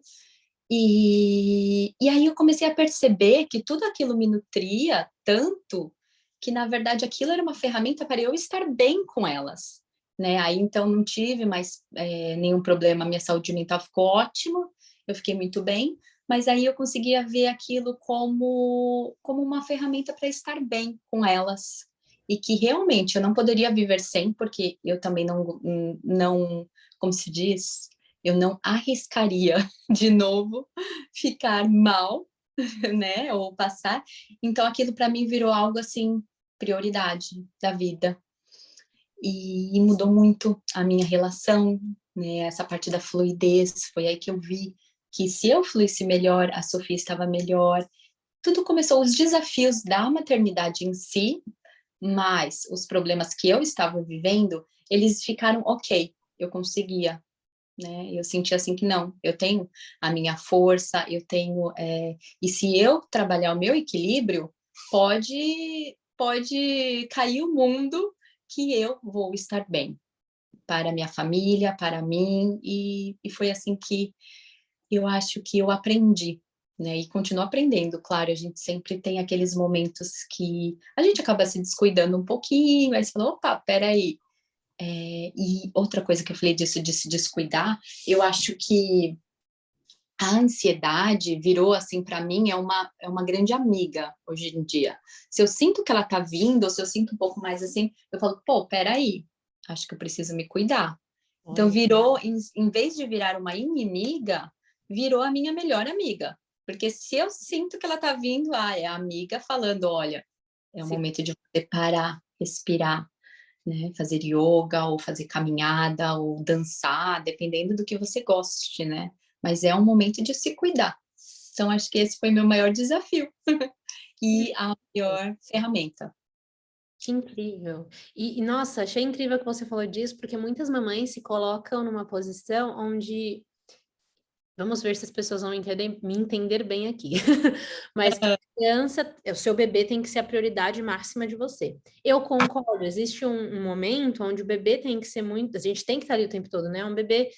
e aí eu comecei a perceber que tudo aquilo me nutria tanto que, na verdade, aquilo era uma ferramenta para eu estar bem com elas, né? Aí, então, não tive mais nenhum problema, minha saúde mental ficou ótima, eu fiquei muito bem, mas aí eu conseguia ver aquilo como uma ferramenta para estar bem com elas, e que realmente eu não poderia viver sem, porque eu também não como se diz, eu não arriscaria de novo ficar mal, né, ou passar. Então aquilo para mim virou algo assim, prioridade da vida. E mudou muito a minha relação, né, essa parte da fluidez, foi aí que eu vi que se eu fluísse melhor, a Sofia estava melhor. Tudo começou, os desafios da maternidade em si, mas os problemas que eu estava vivendo, eles ficaram ok, eu conseguia, né? Eu senti assim que não, eu tenho a minha força, eu tenho, e se eu trabalhar o meu equilíbrio, pode cair o mundo que eu vou estar bem para minha família, para mim, e foi assim que eu acho que eu aprendi, né? E continuo aprendendo, claro, a gente sempre tem aqueles momentos que a gente acaba se descuidando um pouquinho, aí você fala, opa, peraí, e outra coisa que eu falei disso de se descuidar, eu acho que a ansiedade virou, assim, para mim, é uma grande amiga hoje em dia. Se eu sinto que ela tá vindo, ou se eu sinto um pouco mais assim, eu falo, pô, peraí, acho que eu preciso me cuidar. Então Olha. virou, em vez de virar uma inimiga, virou a minha melhor amiga. Porque se eu sinto que ela tá vindo, é a amiga falando, olha, é o Sim. momento de você parar, respirar, né, fazer yoga ou fazer caminhada ou dançar, dependendo do que você goste, né? Mas é um momento de se cuidar. Então acho que esse foi meu maior desafio e a maior ferramenta. Que incrível. Nossa, achei incrível que você falou disso, porque muitas mamães se colocam numa posição onde Vamos ver se as pessoas vão me entender bem aqui. Mas que a criança, o seu bebê tem que ser a prioridade máxima de você. Eu concordo, existe um momento onde o bebê tem que ser muito, a gente tem que estar ali o tempo todo, né? Um bebê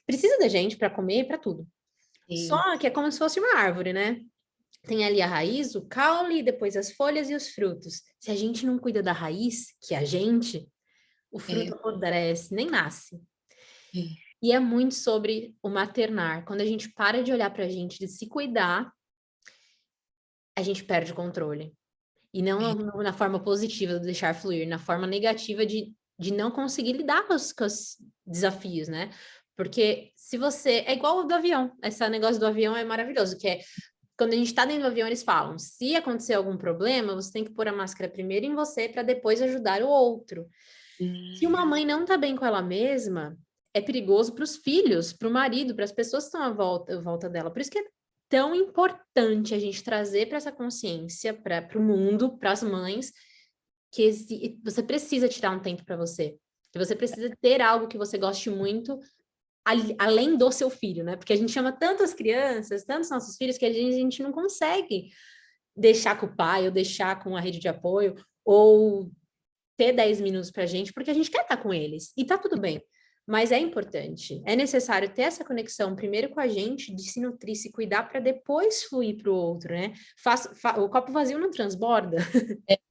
precisa da gente para comer e para tudo. Sim, Só que é como se fosse uma árvore, né? Tem ali a raiz, o caule, depois as folhas e os frutos. Se a gente não cuida da raiz, que é a gente, o é, fruto apodrece, nem nasce. é, E é muito sobre o maternar. Quando a gente para de olhar para a gente, de se cuidar, a gente perde o controle. E não é. na forma positiva do deixar fluir, na forma negativa de não conseguir lidar com os desafios, né? Porque se você. É igual o do avião. Esse negócio do avião é maravilhoso, que é quando a gente está dentro do avião, eles falam: se acontecer algum problema, você tem que pôr a máscara primeiro em você para depois ajudar o outro. Se uma Hum, mãe não está bem com ela mesma, é perigoso para os filhos, para o marido, para as pessoas que estão à volta dela. Por isso que é tão importante a gente trazer para essa consciência, para o mundo, para as mães, que você precisa tirar um tempo para você. Que você precisa ter algo que você goste muito, além do seu filho, né? Porque a gente chama tantas crianças, tantos nossos filhos, que a gente não consegue deixar com o pai, ou deixar com a rede de apoio, ou ter 10 minutos para a gente, porque a gente quer estar com eles. E tá tudo bem. Mas é importante, é necessário ter essa conexão primeiro com a gente, de se nutrir, se cuidar, para depois fluir para o outro, né? O copo vazio não transborda.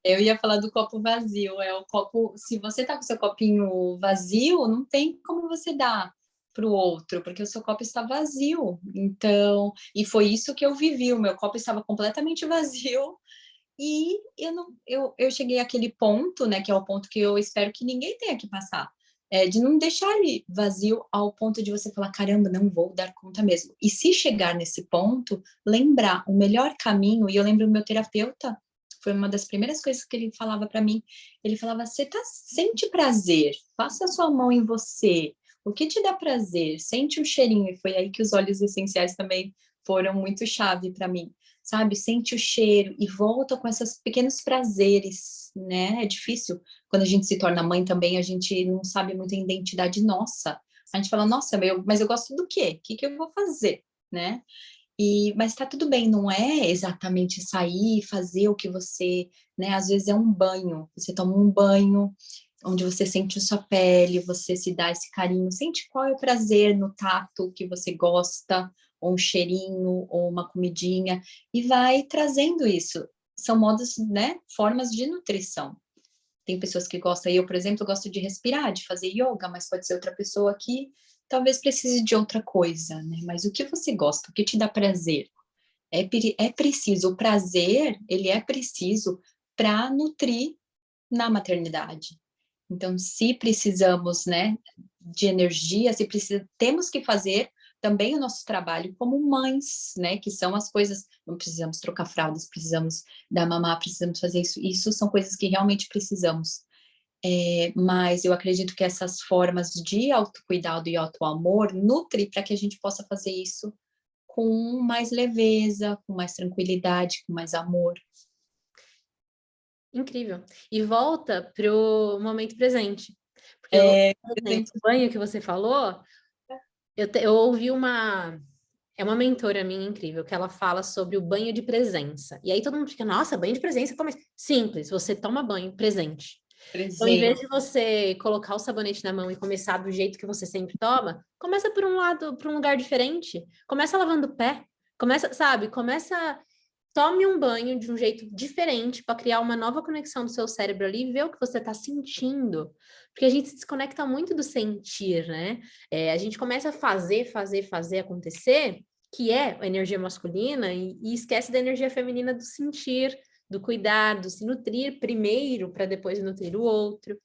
eu ia falar do copo vazio. É o copo. Se você tá com seu copinho vazio, não tem como você dar para o outro, porque o seu copo está vazio. Então, e foi isso que eu vivi. O meu copo estava completamente vazio. E eu não, eu cheguei àquele ponto, né, que é o ponto que eu espero que ninguém tenha que passar, de não deixar ele vazio ao ponto de você falar, caramba, não vou dar conta mesmo. E se chegar nesse ponto, lembrar o melhor caminho, e eu lembro o meu terapeuta, foi uma das primeiras coisas que ele falava para mim, ele falava, sente prazer, faça a sua mão em você, o que te dá prazer, sente o cheirinho, e foi aí que os óleos essenciais também foram muito chave para mim, sabe? Sente o cheiro e volta com esses pequenos prazeres, né? É difícil. Quando a gente se torna mãe também, a gente não sabe muito a identidade nossa. A gente fala, nossa, mas eu gosto do quê? O que que eu vou fazer, né? Mas tá tudo bem, não é exatamente sair e fazer o que você, né? Às vezes é um banho, você toma um banho onde você sente a sua pele, você se dá esse carinho, sente qual é o prazer no tato que você gosta, ou um cheirinho, ou uma comidinha, e vai trazendo isso. São modos, né? Formas de nutrição. Tem pessoas que gostam, eu, por exemplo, gosto de respirar, de fazer yoga, mas pode ser outra pessoa que talvez precise de outra coisa, né? Mas o que você gosta, o que te dá prazer? É preciso, o prazer, ele é preciso para nutrir na maternidade. Então, se precisamos, né, de energia, se precisa, temos que fazer também o nosso trabalho como mães, né, que são as coisas, não precisamos trocar fraldas, precisamos dar mamar, precisamos fazer isso, isso são coisas que realmente precisamos. Mas eu acredito que essas formas de autocuidado e autoamor nutrem para que a gente possa fazer isso com mais leveza, com mais tranquilidade, com mais amor. Incrível. E volta pro momento presente. Porque É, por exemplo, o banho que você falou, eu ouvi é uma mentora minha incrível, que ela fala sobre o banho de presença. E aí todo mundo fica, nossa, banho de presença, como é? Simples, você toma banho presente. Então, em vez presente. de você colocar o sabonete na mão e começar do jeito que você sempre toma, começa por um lado, por um lugar diferente. Começa lavando o pé. Começa, sabe? Tome um banho de um jeito diferente para criar uma nova conexão do seu cérebro ali e ver o que você está sentindo. Porque a gente se desconecta muito do sentir, né? A gente começa a fazer acontecer, que é a energia masculina, e esquece da energia feminina do sentir, do cuidar, do se nutrir primeiro para depois nutrir o outro.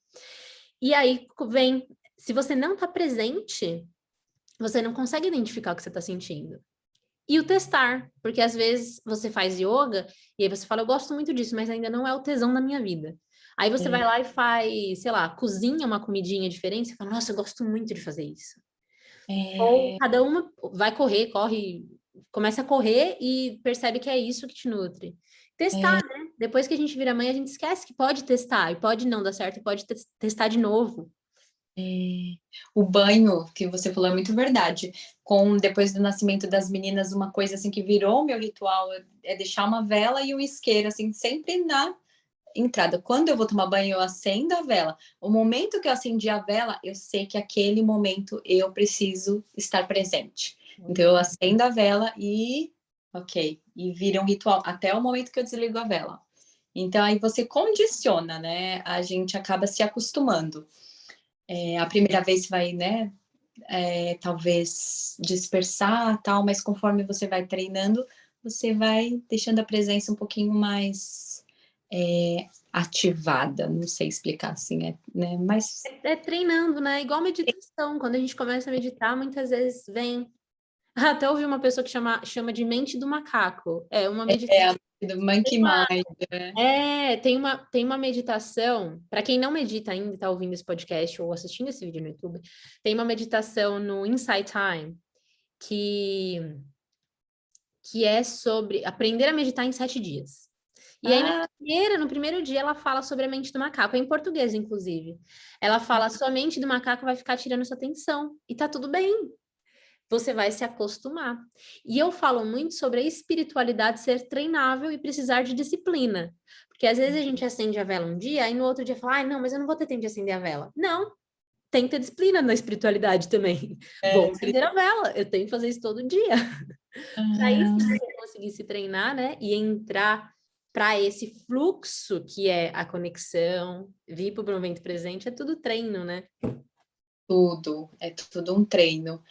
E aí vem, se você não está presente, você não consegue identificar o que você está sentindo. E o testar, porque às vezes você faz yoga e aí você fala, eu gosto muito disso, mas ainda não é o tesão da minha vida. Aí você vai lá e faz, sei lá, cozinha uma comidinha diferente, você fala, nossa, eu gosto muito de fazer isso. Ou É, cada uma vai corre, começa a correr e percebe que é isso que te nutre. Testar, é, né? Depois que a gente vira mãe, a gente esquece que pode testar, e pode não dar certo, e pode testar de novo. O banho que você falou é muito verdade. Depois do nascimento das meninas, uma coisa assim que virou meu ritual é deixar uma vela e um isqueiro, assim, sempre na entrada. Quando eu vou tomar banho, eu acendo a vela. O momento que eu acendi a vela, eu sei que aquele momento eu preciso estar presente. Então eu acendo a vela e vira um ritual até o momento que eu desligo a vela. Então aí você condiciona, né? A gente acaba se acostumando. A primeira vez você vai, né? Talvez dispersar, tal, mas conforme você vai treinando, você vai deixando a presença um pouquinho mais ativada, não sei explicar assim, né? Mas É treinando, né? Igual meditação. Quando a gente começa a meditar, muitas vezes vem. Até ouvi uma pessoa que chama de mente do macaco. É uma meditação. do Monkey Mind, né? Tem uma meditação, para quem não medita ainda, está ouvindo esse podcast ou assistindo esse vídeo no YouTube, tem uma meditação no Insight Time que é sobre aprender a meditar em 7 dias. E aí, no primeiro dia, ela fala sobre a mente do macaco, é em português, inclusive. Ela fala, sua mente do macaco vai ficar tirando sua atenção, e tá tudo bem. Você vai se acostumar. E eu falo muito sobre a espiritualidade ser treinável e precisar de disciplina. Porque às vezes a gente acende a vela um dia, e no outro dia fala, ai, não, mas eu não vou ter tempo de acender a vela. Não, tem que ter disciplina na espiritualidade também. Vou acender a vela, eu tenho que fazer isso todo dia. Para isso você conseguir se treinar, né? E entrar para esse fluxo que é a conexão, vir para o momento presente, é tudo treino, né? É tudo um treino.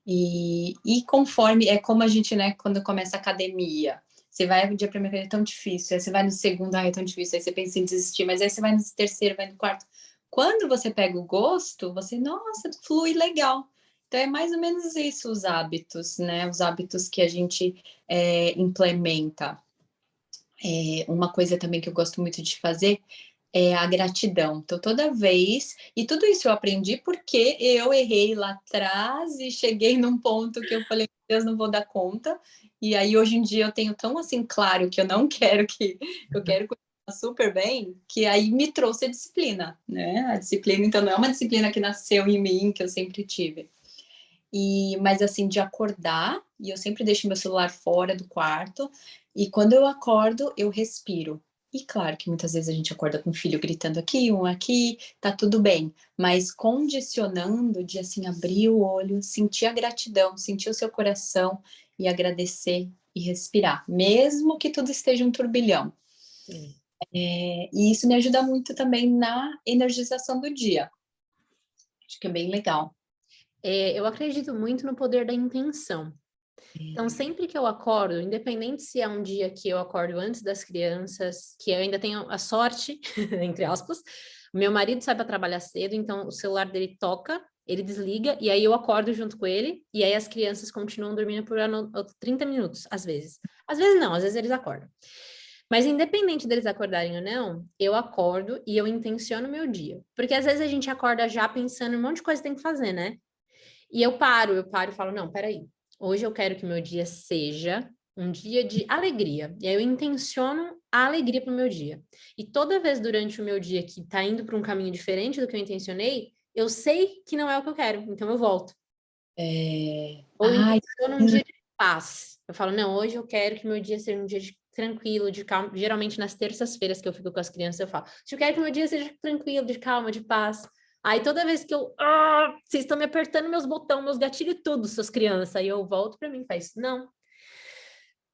E conforme, é como a gente, né, quando começa a academia, você vai no dia primeiro, é tão difícil, aí você vai no segundo, é tão difícil, aí você pensa em desistir, mas aí você vai no terceiro, vai no quarto. Quando você pega o gosto, nossa, flui legal. Então é mais ou menos isso os hábitos, né? Os hábitos que a gente implementa. Uma coisa também que eu gosto muito de fazer é a gratidão. Então, toda vez, e tudo isso eu aprendi porque eu errei lá atrás e cheguei num ponto que eu falei, Deus, não vou dar conta. E aí, hoje em dia, eu tenho tão assim claro que eu não quero que eu quero continuar super bem, que aí me trouxe a disciplina, né? A disciplina, então, não é uma disciplina que nasceu em mim, que eu sempre tive. Mas assim, de acordar, e eu sempre deixo meu celular fora do quarto, e quando eu acordo, eu respiro. E claro que muitas vezes a gente acorda com o filho gritando aqui, um aqui, tá tudo bem, mas condicionando de assim abrir o olho, sentir a gratidão, sentir o seu coração e agradecer e respirar, mesmo que tudo esteja um turbilhão. E isso me ajuda muito também na energização do dia. Acho que é bem legal. Eu acredito muito no poder da intenção. Então, sempre que eu acordo, independente se é um dia que eu acordo antes das crianças, que eu ainda tenho a sorte, entre aspas, meu marido sai para trabalhar cedo, então o celular dele toca, ele desliga, e aí eu acordo junto com ele, e aí as crianças continuam dormindo por 30 minutos, às vezes. Às vezes não, às vezes eles acordam. Mas independente deles acordarem ou não, eu acordo e eu intenciono o meu dia. Porque às vezes a gente acorda já pensando em um monte de coisa que tem que fazer, né? E eu paro e falo, não, peraí. Hoje eu quero que meu dia seja um dia de alegria. E aí eu intenciono a alegria para o meu dia. E toda vez durante o meu dia que está indo para um caminho diferente do que eu intencionei, eu sei que não é o que eu quero, então eu volto. Ou eu intenciono um dia de paz. Eu falo, não, hoje eu quero que meu dia seja um dia tranquilo, de calma. Geralmente nas terças-feiras que eu fico com as crianças, eu falo, eu quero que meu dia seja tranquilo, de calma, de paz. Aí toda vez que vocês estão me apertando meus botões, meus gatilhos e tudo, suas crianças. Aí eu volto para mim e faço, não.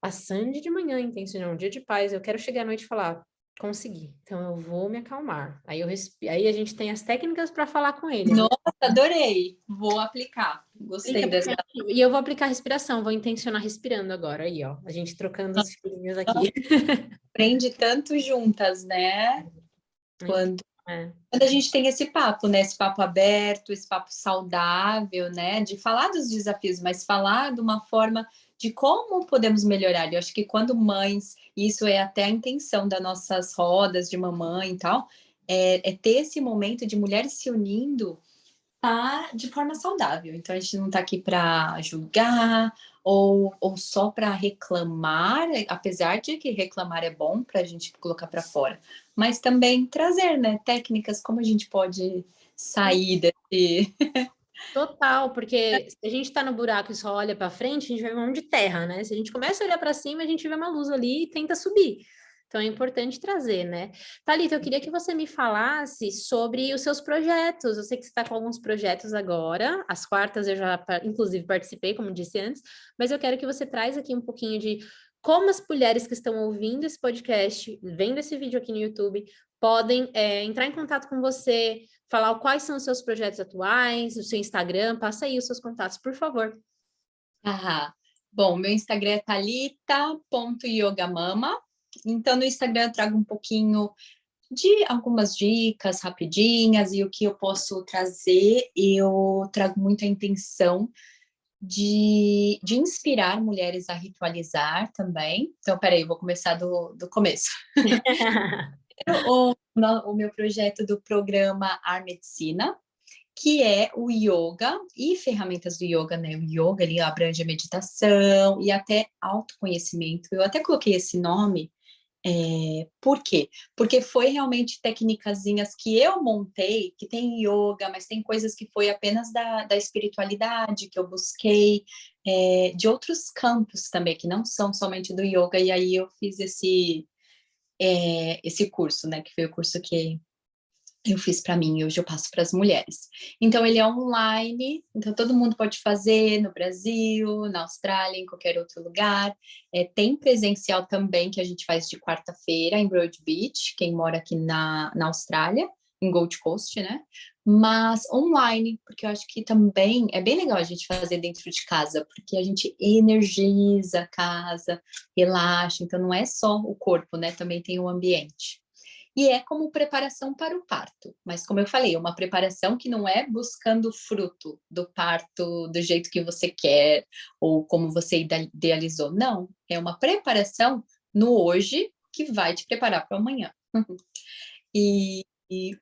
A Sandy de manhã intencionou um dia de paz, eu quero chegar à noite e falar, consegui. Então eu vou me acalmar. Aí a gente tem as técnicas para falar com eles. Nossa, adorei. Vou aplicar. Gostei dessa. E eu vou aplicar a respiração, vou intencionar respirando agora. Aí, ó, a gente trocando as figurinhas aqui. Aprende tanto juntas, né? Quando a gente tem esse papo, né? Esse papo aberto, esse papo saudável, né? De falar dos desafios, mas falar de uma forma de como podemos melhorar. Eu acho que quando mães, isso é até a intenção das nossas rodas de mamãe e tal, é ter esse momento de mulheres se unindo de forma saudável. Então a gente não está aqui para julgar ou só para reclamar, apesar de que reclamar é bom para a gente colocar para fora, mas também trazer, né, técnicas como a gente pode sair desse. Total, porque se a gente está no buraco e só olha para frente, a gente vai ver um monte de terra, né? Se a gente começa a olhar para cima, a gente vê uma luz ali e tenta subir. Então é importante trazer, né? Thalita, eu queria que você me falasse sobre os seus projetos. Eu sei que você está com alguns projetos agora. As quartas eu já, inclusive, participei, como disse antes, mas eu quero que você traz aqui um pouquinho de como as mulheres que estão ouvindo esse podcast, vendo esse vídeo aqui no YouTube, podem entrar em contato com você, falar quais são os seus projetos atuais, o seu Instagram, passa aí os seus contatos, por favor. Ah, bom, meu Instagram é thalita.yogamama. Então, no Instagram eu trago um pouquinho de algumas dicas rapidinhas e o que eu posso trazer, eu trago muita intenção de inspirar mulheres a ritualizar também. Então, peraí, eu vou começar do começo. O meu projeto do programa Ar Medicina, que é o yoga e ferramentas do yoga, né? O yoga ele abrange a meditação e até autoconhecimento. Eu até coloquei esse nome, por quê? Porque foi realmente técnicazinhas que eu montei, que tem yoga, mas tem coisas que foi apenas da espiritualidade que eu busquei, de outros campos também, que não são somente do yoga, e aí eu fiz esse curso, né? Que foi o curso que eu fiz para mim, hoje eu passo para as mulheres. Então, ele é online, então todo mundo pode fazer no Brasil, na Austrália, em qualquer outro lugar. Tem presencial também, que a gente faz de quarta-feira em Broad Beach, quem mora aqui na Austrália, em Gold Coast, né? Mas online, porque eu acho que também é bem legal a gente fazer dentro de casa, porque a gente energiza a casa, relaxa, então não é só o corpo, né? Também tem o ambiente. E é como preparação para o parto. Mas, como eu falei, é uma preparação que não é buscando o fruto do parto do jeito que você quer ou como você idealizou. Não, é uma preparação no hoje que vai te preparar para o amanhã.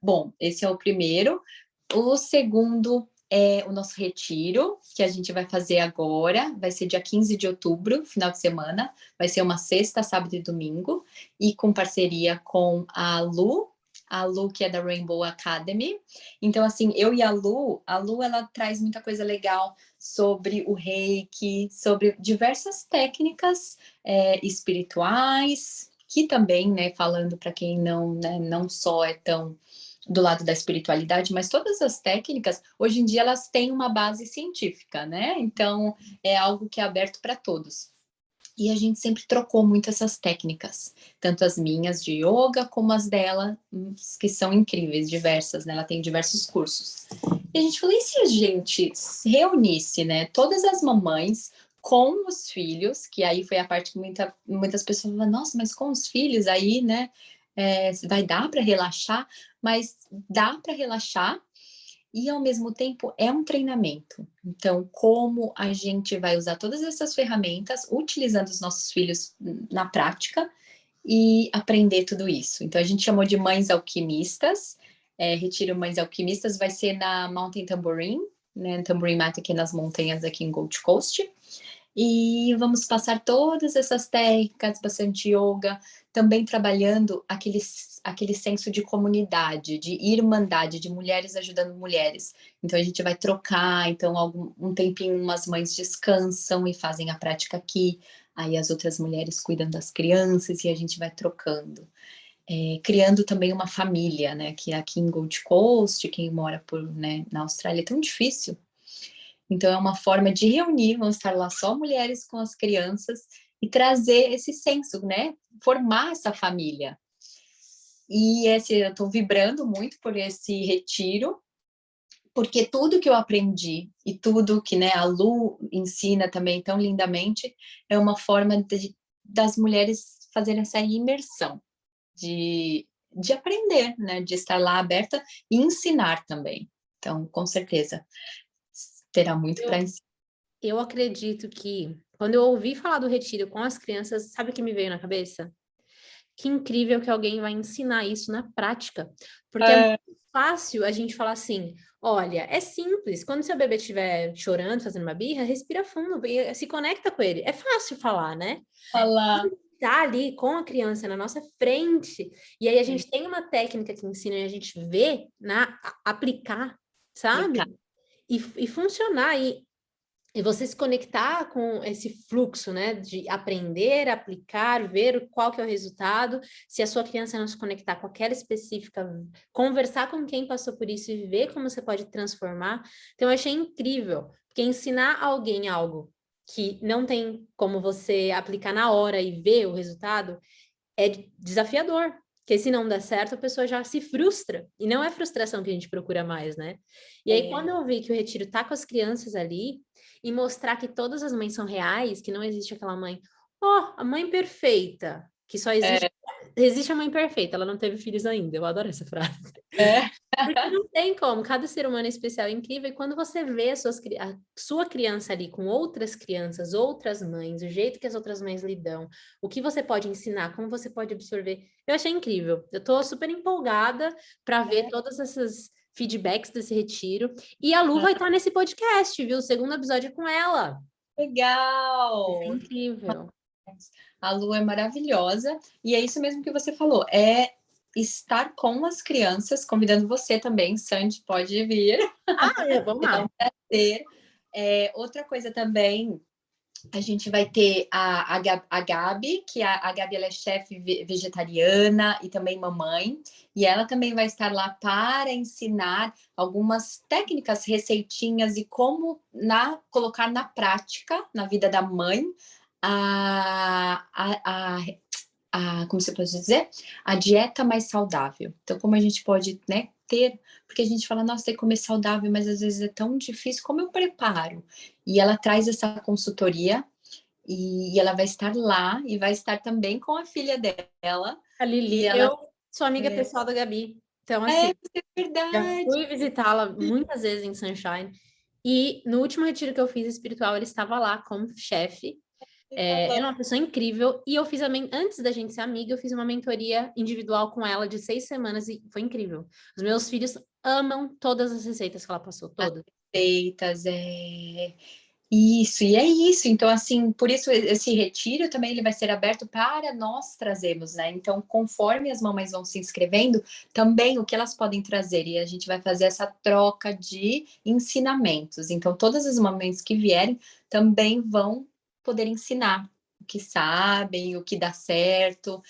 Bom, esse é o primeiro. O segundo é o nosso retiro, que a gente vai fazer agora, vai ser dia 15 de outubro, final de semana, vai ser uma sexta, sábado e domingo, e com parceria com a Lu que é da Rainbow Academy. Então, assim, eu e a Lu ela traz muita coisa legal sobre o Reiki, sobre diversas técnicas espirituais, que também, né, falando para quem não, né, não só é tão do lado da espiritualidade, mas todas as técnicas, hoje em dia, elas têm uma base científica, né? Então, é algo que é aberto para todos. E a gente sempre trocou muito essas técnicas, tanto as minhas de yoga, como as dela, que são incríveis, diversas, né? Ela tem diversos cursos. E a gente falou, e se a gente se reunisse, né? Todas as mamães com os filhos, que aí foi a parte que muitas pessoas falaram, nossa, mas com os filhos aí, né? Vai dar para relaxar, mas dá para relaxar e ao mesmo tempo é um treinamento. Então, como a gente vai usar todas essas ferramentas, utilizando os nossos filhos na prática e aprender tudo isso. Então, a gente chamou de Mães Alquimistas. Retiro Mães Alquimistas vai ser na Mountain Tambourine, né? Tambourine Mat aqui nas montanhas aqui em Gold Coast. E vamos passar todas essas técnicas, bastante yoga, também trabalhando aquele senso de comunidade, de irmandade, de mulheres ajudando mulheres. Então a gente vai trocar, então um tempinho umas mães descansam e fazem a prática aqui, aí as outras mulheres cuidam das crianças e a gente vai trocando. Criando também uma família, né? Que aqui em Gold Coast, quem mora né, na Austrália é tão difícil. Então, é uma forma de reunir, vão estar lá só mulheres com as crianças e trazer esse senso, né? Formar essa família. E eu estou vibrando muito por esse retiro, porque tudo que eu aprendi e tudo que, né, a Lu ensina também tão lindamente é uma forma das mulheres fazerem essa imersão, de aprender, né? De estar lá aberta e ensinar também. Então, com certeza, terá muito para ensinar. Eu acredito que, quando eu ouvi falar do retiro com as crianças, sabe o que me veio na cabeça? que incrível que alguém vai ensinar isso na prática. Porque é muito fácil a gente falar assim, olha, é simples, quando seu bebê estiver chorando, fazendo uma birra, respira fundo, e se conecta com ele. É fácil falar, né? Falar. Tá ali com a criança na nossa frente, e aí a gente tem uma técnica que ensina e a gente vê aplicar, sabe? E funcionar, e você se conectar com esse fluxo, né, de aprender, aplicar, ver qual que é o resultado, se a sua criança não se conectar com aquela específica, conversar com quem passou por isso e ver como você pode transformar. Então, eu achei incrível, porque ensinar alguém algo que não tem como você aplicar na hora e ver o resultado é desafiador. Porque se não dá certo, a pessoa já se frustra. E não é frustração que a gente procura mais, né? E aí, quando eu vi que o retiro tá com as crianças ali, e mostrar que todas as mães são reais, que não existe aquela mãe, a mãe perfeita, que só existe a mãe perfeita, ela não teve filhos ainda. Eu adoro essa frase. É. Porque não tem como, cada ser humano é especial e incrível, e quando você vê a sua criança ali com outras crianças, outras mães, o jeito que as outras mães lidam, o que você pode ensinar, como você pode absorver, eu achei incrível. Eu tô super empolgada para ver todas essas feedbacks desse retiro, e a Lu vai estar nesse podcast, viu? O segundo episódio é com ela. Vai ser Legal! incrível. A Lu é maravilhosa, e é isso mesmo que você falou, é estar com as crianças, convidando você também, Sandy, pode vir. Vamos É lá. um prazer. Outra coisa também, a gente vai ter a Gabi, que a Gabi ela é chefe vegetariana e também mamãe, e ela também vai estar lá para ensinar algumas técnicas, receitinhas e como colocar na prática, na vida da mãe, como você pode dizer, a dieta mais saudável. Então, como a gente pode, né, ter, porque a gente fala, nossa, tem que comer saudável, mas às vezes é tão difícil, como eu preparo? E ela traz essa consultoria, e ela vai estar lá, e vai estar também com a filha dela, A e Lili, ela... eu sou amiga pessoal da Gabi, então assim, É já verdade. fui visitá-la muitas vezes em Sunshine. E no último retiro que eu fiz espiritual, ele estava lá como chefe. Ela é uma pessoa incrível. E eu fiz antes da gente ser amiga, eu fiz uma mentoria individual com ela de 6 semanas e foi incrível. Os meus filhos amam todas as receitas que ela passou, As todas. receitas, Isso, e é isso. Então, assim, por isso esse retiro também ele vai ser aberto para nós trazermos, né? Então, conforme as mamães vão se inscrevendo, também o que elas podem trazer, e a gente vai fazer essa troca de ensinamentos. Então, todas as mamães que vierem também vão poder ensinar o que sabem, o que dá certo.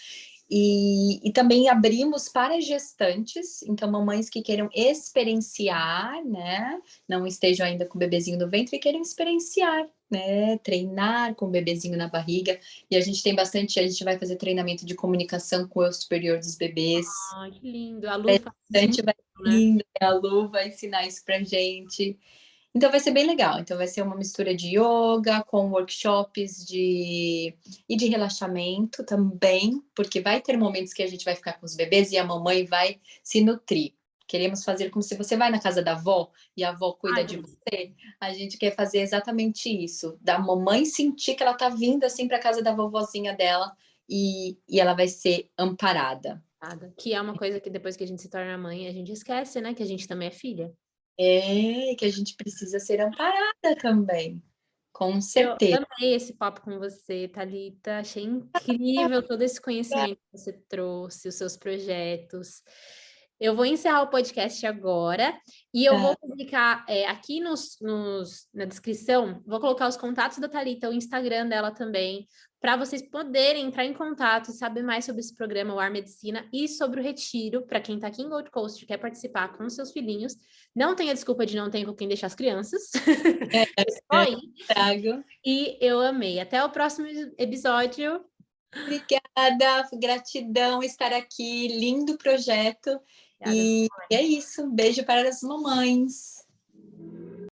E também abrimos para gestantes, então mamães que queiram experienciar, né? Não estejam ainda com o bebezinho no ventre e queiram experienciar, né? Treinar com o bebezinho na barriga. E a gente vai fazer treinamento de comunicação com o eu superior dos bebês. Ai, que lindo. A Lu faz A isso gente vai muito, né? lindo, a Lu vai ensinar isso pra gente. Então vai ser bem legal. Então vai ser uma mistura de yoga com workshops e de relaxamento também, porque vai ter momentos que a gente vai ficar com os bebês e a mamãe vai se nutrir. Queremos fazer como se você vai na casa da avó e a avó cuida Ai, de delícia. você. A gente quer fazer exatamente isso, da mamãe sentir que ela tá vindo assim para casa da vovozinha dela e ela vai ser amparada. Nada. Que é uma coisa que depois que a gente se torna mãe, a gente esquece, né? Que a gente também é filha. Que a gente precisa ser amparada também, com Eu certeza. amei esse papo com você, Thalita. Achei incrível todo esse conhecimento que você trouxe, os seus projetos. Eu vou encerrar o podcast agora e eu vou publicar aqui na descrição, vou colocar os contatos da Thalita, o Instagram dela também, para vocês poderem entrar em contato e saber mais sobre esse programa, o Ar Medicina, e sobre o retiro, para quem está aqui em Gold Coast e quer participar com seus filhinhos. Não tenha desculpa de não ter com quem deixar as crianças. É só ir. Trago. E eu amei. Até o próximo episódio. Obrigada, gratidão estar aqui, lindo projeto. Obrigada. E é isso, um beijo para as mamães.